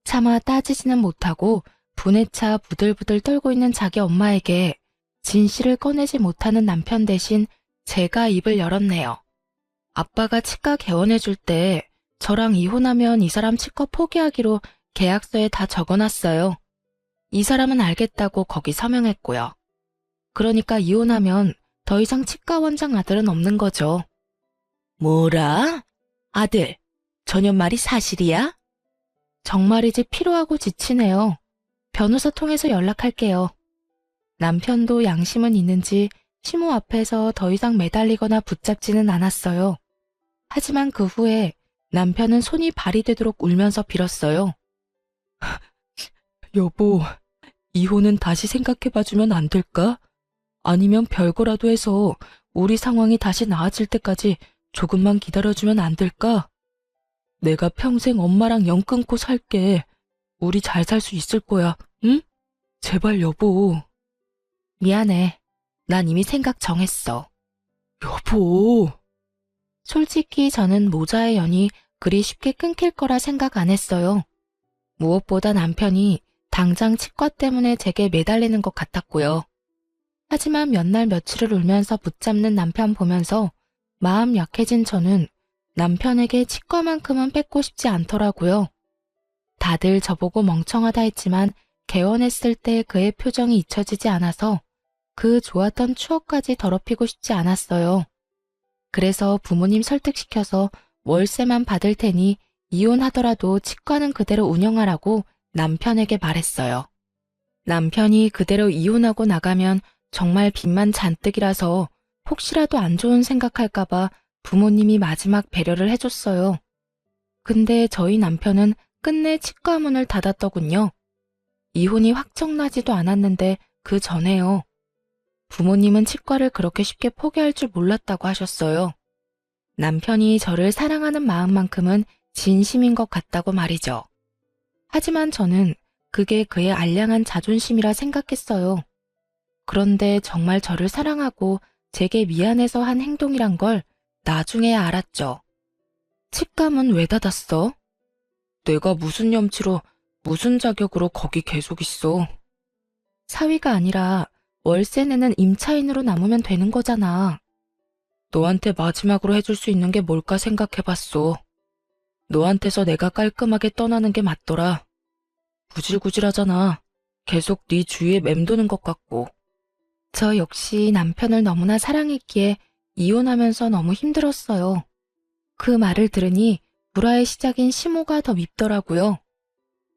차마 따지지는 못하고 분에 차 부들부들 떨고 있는 자기 엄마에게 진실을 꺼내지 못하는 남편 대신 제가 입을 열었네요. 아빠가 치과 개원해줄 때 저랑 이혼하면 이 사람 치과 포기하기로 계약서에 다 적어놨어요. 이 사람은 알겠다고 거기 서명했고요. 그러니까 이혼하면 더 이상 치과 원장 아들은 없는 거죠. 뭐라? 아들, 저년 말이 사실이야? 정말이지 피로하고 지치네요. 변호사 통해서 연락할게요. 남편도 양심은 있는지 시모 앞에서 더 이상 매달리거나 붙잡지는 않았어요. 하지만 그 후에 남편은 손이 발이 되도록 울면서 빌었어요. 여보, 이혼은 다시 생각해봐주면 안 될까? 아니면 별거라도 해서 우리 상황이 다시 나아질 때까지 조금만 기다려주면 안 될까? 내가 평생 엄마랑 연 끊고 살게. 우리 잘 살 수 있을 거야, 응? 제발 여보. 미안해. 난 이미 생각 정했어. 여보. 솔직히 저는 모자의 연이 그리 쉽게 끊길 거라 생각 안 했어요. 무엇보다 남편이 당장 치과 때문에 제게 매달리는 것 같았고요. 하지만 몇 날 며칠을 울면서 붙잡는 남편 보면서 마음 약해진 저는 남편에게 치과만큼은 뺏고 싶지 않더라고요. 다들 저보고 멍청하다 했지만 개원했을 때 그의 표정이 잊혀지지 않아서 그 좋았던 추억까지 더럽히고 싶지 않았어요. 그래서 부모님 설득시켜서 월세만 받을 테니 이혼하더라도 치과는 그대로 운영하라고 남편에게 말했어요. 남편이 그대로 이혼하고 나가면 정말 빚만 잔뜩이라서 혹시라도 안 좋은 생각할까봐 부모님이 마지막 배려를 해줬어요. 근데 저희 남편은 끝내 치과 문을 닫았더군요. 이혼이 확정나지도 않았는데 그 전에요. 부모님은 치과를 그렇게 쉽게 포기할 줄 몰랐다고 하셨어요. 남편이 저를 사랑하는 마음만큼은 진심인 것 같다고 말이죠. 하지만 저는 그게 그의 알량한 자존심이라 생각했어요. 그런데 정말 저를 사랑하고 제게 미안해서 한 행동이란 걸 나중에 알았죠. 치과문 왜 닫았어? 내가 무슨 염치로 무슨 자격으로 거기 계속 있어? 사위가 아니라 월세 내는 임차인으로 남으면 되는 거잖아. 너한테 마지막으로 해줄 수 있는 게 뭘까 생각해봤어. 너한테서 내가 깔끔하게 떠나는 게 맞더라. 구질구질하잖아. 계속 네 주위에 맴도는 것 같고. 저 역시 남편을 너무나 사랑했기에 이혼하면서 너무 힘들었어요. 그 말을 들으니 불화의 시작인 시모가 더 밉더라고요.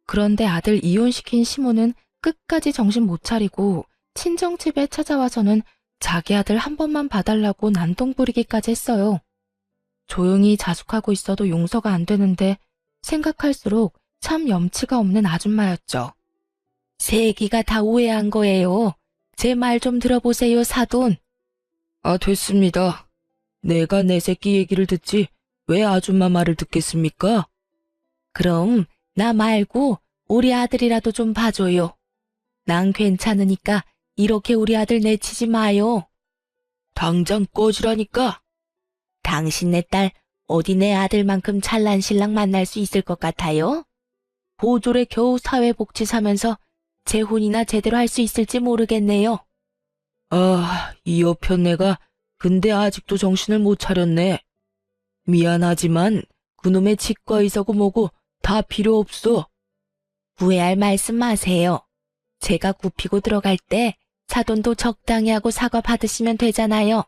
그런데 아들 이혼시킨 시모는 끝까지 정신 못 차리고 친정집에 찾아와서는 자기 아들 한 번만 봐달라고 난동 부리기까지 했어요. 조용히 자숙하고 있어도 용서가 안 되는데 생각할수록 참 염치가 없는 아줌마였죠. 새끼가 다 오해한 거예요. 제 말 좀 들어보세요, 사돈. 아, 됐습니다. 내가 내 새끼 얘기를 듣지 왜 아줌마 말을 듣겠습니까? 그럼 나 말고 우리 아들이라도 좀 봐줘요. 난 괜찮으니까 이렇게 우리 아들 내치지 마요. 당장 꺼지라니까. 당신네 딸 어디 내 아들만큼 잘난 신랑 만날 수 있을 것 같아요? 보졸에 겨우 사회복지 사면서 재혼이나 제대로 할 수 있을지 모르겠네요. 아, 이 여편 내가 근데 아직도 정신을 못 차렸네. 미안하지만 그놈의 치과 의사고 뭐고 다 필요 없어. 후회할 말씀 마세요. 제가 굽히고 들어갈 때 사돈도 적당히 하고 사과 받으시면 되잖아요.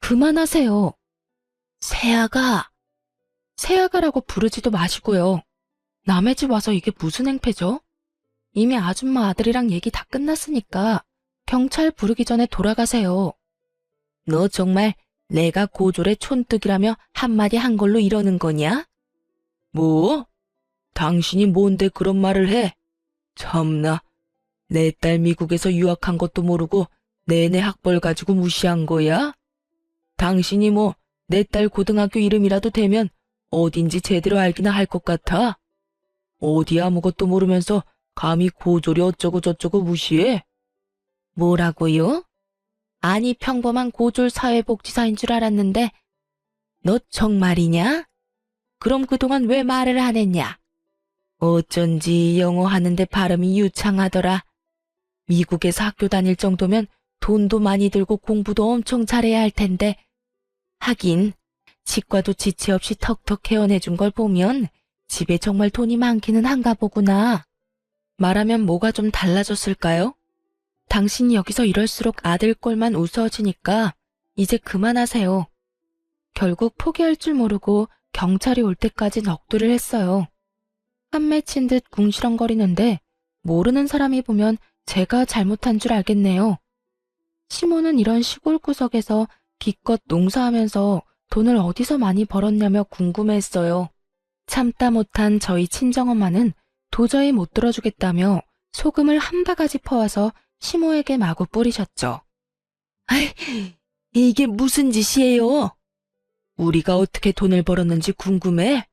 그만하세요. 새아가, 새아가라고 부르지도 마시고요. 남의 집 와서 이게 무슨 행패죠? 이미 아줌마 아들이랑 얘기 다 끝났으니까 경찰 부르기 전에 돌아가세요. 너 정말 내가 고졸의 촌뜨기라며 한마디 한 걸로 이러는 거냐? 뭐? 당신이 뭔데 그런 말을 해? 참나, 내 딸 미국에서 유학한 것도 모르고 내내 학벌 가지고 무시한 거야? 당신이 뭐 내 딸 고등학교 이름이라도 되면 어딘지 제대로 알기나 할 것 같아? 어디 아무것도 모르면서 감히 고졸이 어쩌고 저쩌고 무시해? 뭐라고요? 아니 평범한 고졸 사회복지사인 줄 알았는데 너 정말이냐? 그럼 그동안 왜 말을 안 했냐? 어쩐지 영어 하는데 발음이 유창하더라. 미국에서 학교 다닐 정도면 돈도 많이 들고 공부도 엄청 잘해야 할 텐데 하긴 치과도 지체 없이 턱턱 개원해준 걸 보면 집에 정말 돈이 많기는 한가 보구나. 말하면 뭐가 좀 달라졌을까요? 당신이 여기서 이럴수록 아들 꼴만 우스워지니까 이제 그만하세요. 결국 포기할 줄 모르고 경찰이 올 때까지 넋두리를 했어요. 한 맺힌 듯 궁시렁거리는데 모르는 사람이 보면 제가 잘못한 줄 알겠네요. 시모는 이런 시골 구석에서 기껏 농사하면서 돈을 어디서 많이 벌었냐며 궁금해했어요. 참다 못한 저희 친정엄마는 도저히 못 들어주겠다며 소금을 한 바가지 퍼와서 시모에게 마구 뿌리셨죠. 아이, 이게 무슨 짓이에요? 우리가 어떻게 돈을 벌었는지 궁금해?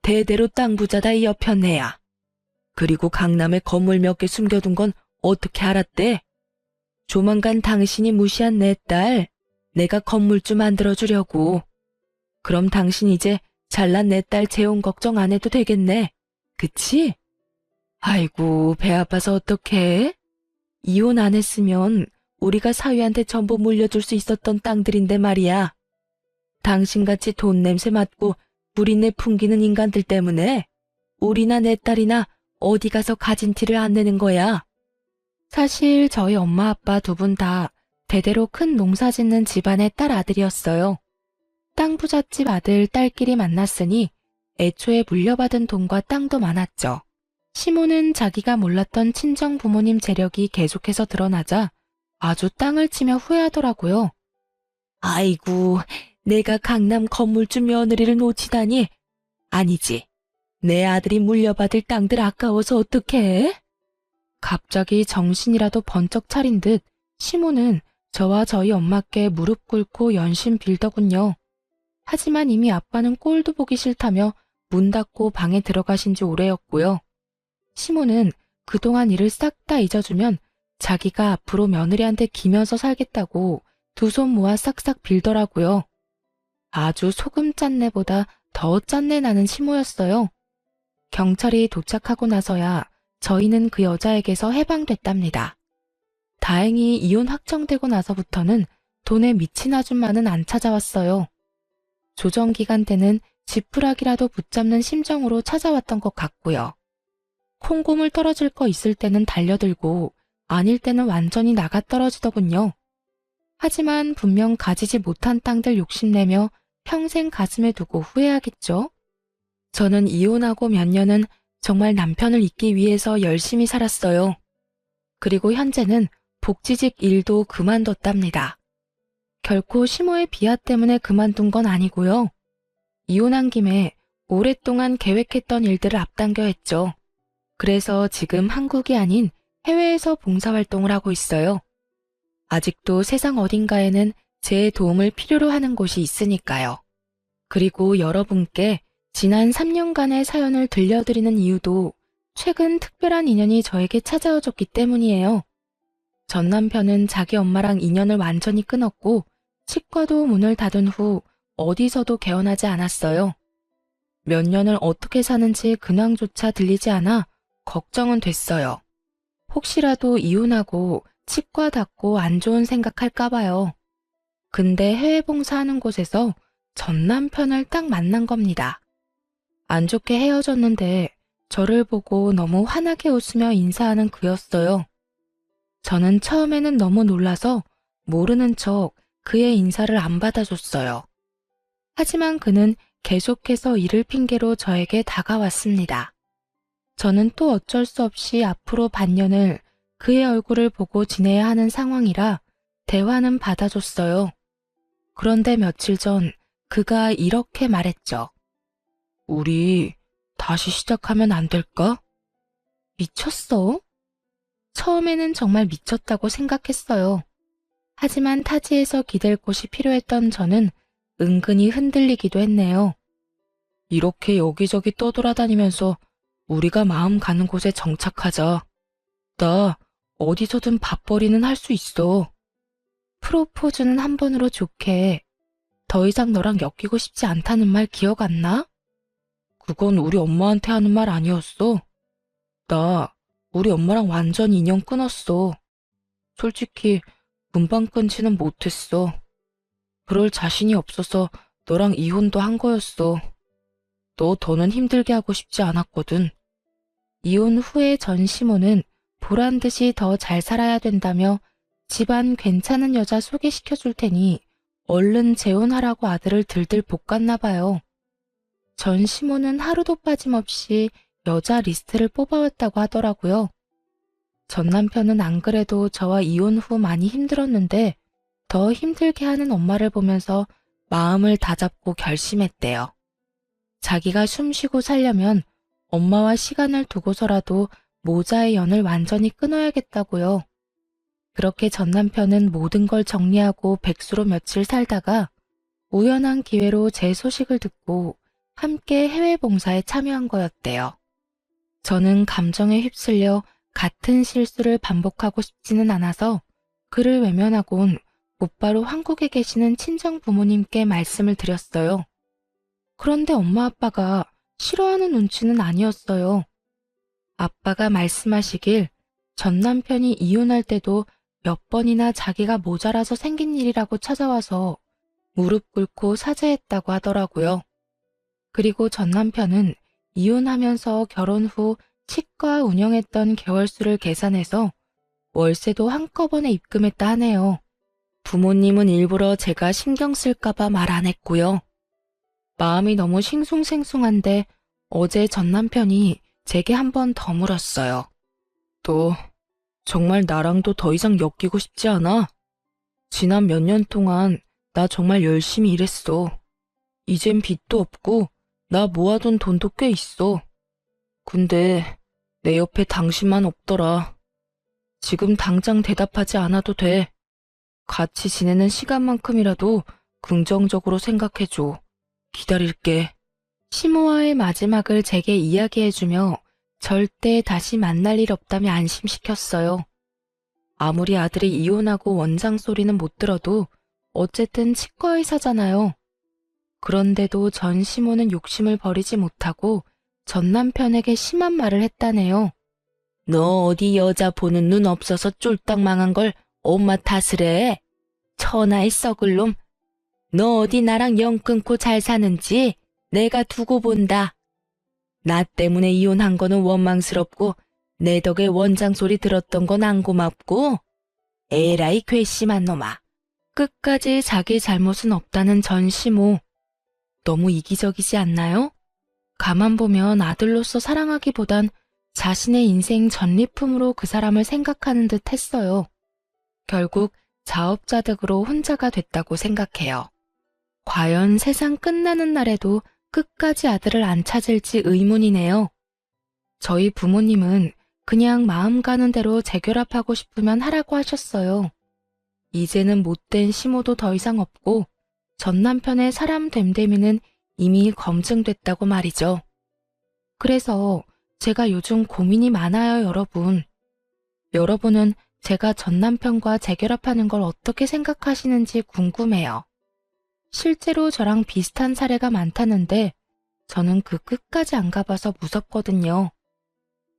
대대로 땅 부자다 이 여편네야. 그리고 강남에 건물 몇 개 숨겨둔 건 어떻게 알았대? 조만간 당신이 무시한 내 딸, 내가 건물주 만들어주려고. 그럼 당신 이제 잘난 내 딸 재혼 걱정 안 해도 되겠네. 그치? 아이고, 배 아파서 어떡해? 이혼 안 했으면 우리가 사위한테 전부 물려줄 수 있었던 땅들인데 말이야. 당신같이 돈 냄새 맡고 불인내 풍기는 인간들 때문에 우리나 내 딸이나 어디 가서 가진 티를 안 내는 거야. 사실 저희 엄마 아빠 두 분 다 대대로 큰 농사 짓는 집안의 딸 아들이었어요. 땅 부잣집 아들, 딸끼리 만났으니 애초에 물려받은 돈과 땅도 많았죠. 시모는 자기가 몰랐던 친정 부모님 재력이 계속해서 드러나자 아주 땅을 치며 후회하더라고요. 아이고, 내가 강남 건물주 며느리를 놓치다니. 아니지, 내 아들이 물려받을 땅들 아까워서 어떡해? 갑자기 정신이라도 번쩍 차린 듯 시모는 저와 저희 엄마께 무릎 꿇고 연신 빌더군요. 하지만 이미 아빠는 꼴도 보기 싫다며 문 닫고 방에 들어가신 지 오래였고요. 시모는 그동안 일을 싹 다 잊어주면 자기가 앞으로 며느리한테 기면서 살겠다고 두 손 모아 싹싹 빌더라고요. 아주 소금 짠내보다 더 짠내 나는 시모였어요. 경찰이 도착하고 나서야 저희는 그 여자에게서 해방됐답니다. 다행히 이혼 확정되고 나서부터는 돈에 미친 아줌마는 안 찾아왔어요. 조정기간 때는 지푸라기라도 붙잡는 심정으로 찾아왔던 것 같고요. 콩고물 떨어질 거 있을 때는 달려들고 아닐 때는 완전히 나가 떨어지더군요. 하지만 분명 가지지 못한 땅들 욕심내며 평생 가슴에 두고 후회하겠죠. 저는 이혼하고 몇 년은 정말 남편을 잊기 위해서 열심히 살았어요. 그리고 현재는 복지직 일도 그만뒀답니다. 결코 시모의 비하 때문에 그만둔 건 아니고요. 이혼한 김에 오랫동안 계획했던 일들을 앞당겨 했죠. 그래서 지금 한국이 아닌 해외에서 봉사활동을 하고 있어요. 아직도 세상 어딘가에는 제 도움을 필요로 하는 곳이 있으니까요. 그리고 여러분께 지난 3년간의 사연을 들려드리는 이유도 최근 특별한 인연이 저에게 찾아와 줬기 때문이에요. 전 남편은 자기 엄마랑 인연을 완전히 끊었고 치과도 문을 닫은 후 어디서도 개원하지 않았어요. 몇 년을 어떻게 사는지 근황조차 들리지 않아 걱정은 됐어요. 혹시라도 이혼하고 치과 닫고 안 좋은 생각할까 봐요. 근데 해외 봉사하는 곳에서 전 남편을 딱 만난 겁니다. 안 좋게 헤어졌는데 저를 보고 너무 환하게 웃으며 인사하는 그였어요. 저는 처음에는 너무 놀라서 모르는 척 그의 인사를 안 받아줬어요. 하지만 그는 계속해서 이를 핑계로 저에게 다가왔습니다. 저는 또 어쩔 수 없이 앞으로 반년을 그의 얼굴을 보고 지내야 하는 상황이라 대화는 받아줬어요. 그런데 며칠 전 그가 이렇게 말했죠. 우리 다시 시작하면 안 될까? 미쳤어? 처음에는 정말 미쳤다고 생각했어요. 하지만 타지에서 기댈 곳이 필요했던 저는 은근히 흔들리기도 했네요. 이렇게 여기저기 떠돌아다니면서 우리가 마음 가는 곳에 정착하자. 나 어디서든 밥벌이는 할 수 있어. 프로포즈는 한 번으로 좋게. 더 이상 너랑 엮이고 싶지 않다는 말 기억 안 나? 그건 우리 엄마한테 하는 말 아니었어. 나 우리 엄마랑 완전 인연 끊었어. 솔직히 금방 끊지는 못했어. 그럴 자신이 없어서 너랑 이혼도 한 거였어. 너 더는 힘들게 하고 싶지 않았거든. 이혼 후에 전시모는 보란 듯이 더 잘 살아야 된다며 집안 괜찮은 여자 소개시켜 줄 테니 얼른 재혼하라고 아들을 들들 볶았나 봐요. 전시모는 하루도 빠짐없이 여자 리스트를 뽑아왔다고 하더라고요. 전 남편은 안 그래도 저와 이혼 후 많이 힘들었는데 더 힘들게 하는 엄마를 보면서 마음을 다잡고 결심했대요. 자기가 숨쉬고 살려면 엄마와 시간을 두고서라도 모자의 연을 완전히 끊어야겠다고요. 그렇게 전 남편은 모든 걸 정리하고 백수로 며칠 살다가 우연한 기회로 제 소식을 듣고 함께 해외 봉사에 참여한 거였대요. 저는 감정에 휩쓸려 같은 실수를 반복하고 싶지는 않아서 그를 외면하곤 곧바로 한국에 계시는 친정 부모님께 말씀을 드렸어요. 그런데 엄마 아빠가 싫어하는 눈치는 아니었어요. 아빠가 말씀하시길 전 남편이 이혼할 때도 몇 번이나 자기가 모자라서 생긴 일이라고 찾아와서 무릎 꿇고 사죄했다고 하더라고요. 그리고 전 남편은 이혼하면서 결혼 후 치과 운영했던 개월수를 계산해서 월세도 한꺼번에 입금했다 하네요. 부모님은 일부러 제가 신경 쓸까봐 말 안 했고요. 마음이 너무 싱숭생숭한데 어제 전 남편이 제게 한 번 더 물었어요. 너 정말 나랑도 더 이상 엮이고 싶지 않아? 지난 몇 년 동안 나 정말 열심히 일했어. 이젠 빚도 없고 나 모아둔 돈도 꽤 있어. 근데 내 옆에 당신만 없더라. 지금 당장 대답하지 않아도 돼. 같이 지내는 시간만큼이라도 긍정적으로 생각해줘. 기다릴게. 시모와의 마지막을 제게 이야기해주며 절대 다시 만날 일 없다며 안심시켰어요. 아무리 아들이 이혼하고 원장 소리는 못 들어도 어쨌든 치과의사잖아요. 그런데도 전 시모는 욕심을 버리지 못하고 전 남편에게 심한 말을 했다네요. 너 어디 여자 보는 눈 없어서 쫄딱 망한 걸 엄마 탓을 해? 천하의 썩을 놈. 너 어디 나랑 영 끊고 잘 사는지 내가 두고 본다. 나 때문에 이혼한 거는 원망스럽고 내 덕에 원장 소리 들었던 건 안 고맙고 에라이 괘씸한 놈아. 끝까지 자기 잘못은 없다는 전 시모. 너무 이기적이지 않나요? 가만 보면 아들로서 사랑하기보단 자신의 인생 전리품으로 그 사람을 생각하는 듯 했어요. 결국 자업자득으로 혼자가 됐다고 생각해요. 과연 세상 끝나는 날에도 끝까지 아들을 안 찾을지 의문이네요. 저희 부모님은 그냥 마음 가는 대로 재결합하고 싶으면 하라고 하셨어요. 이제는 못된 시모도 더 이상 없고 전 남편의 사람 됨됨이는 이미 검증됐다고 말이죠. 그래서 제가 요즘 고민이 많아요, 여러분. 여러분은 제가 전 남편과 재결합하는 걸 어떻게 생각하시는지 궁금해요. 실제로 저랑 비슷한 사례가 많다는데 저는 그 끝까지 안 가봐서 무섭거든요.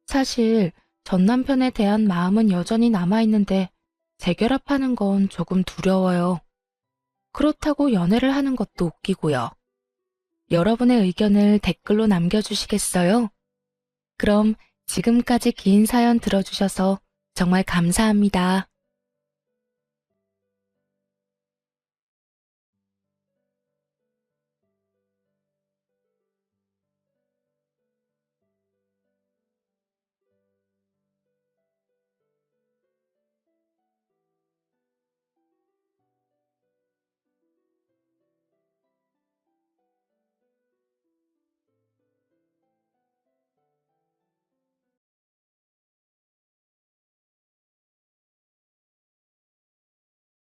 사실 전 남편에 대한 마음은 여전히 남아있는데 재결합하는 건 조금 두려워요. 그렇다고 연애를 하는 것도 웃기고요. 여러분의 의견을 댓글로 남겨주시겠어요? 그럼 지금까지 긴 사연 들어주셔서 정말 감사합니다.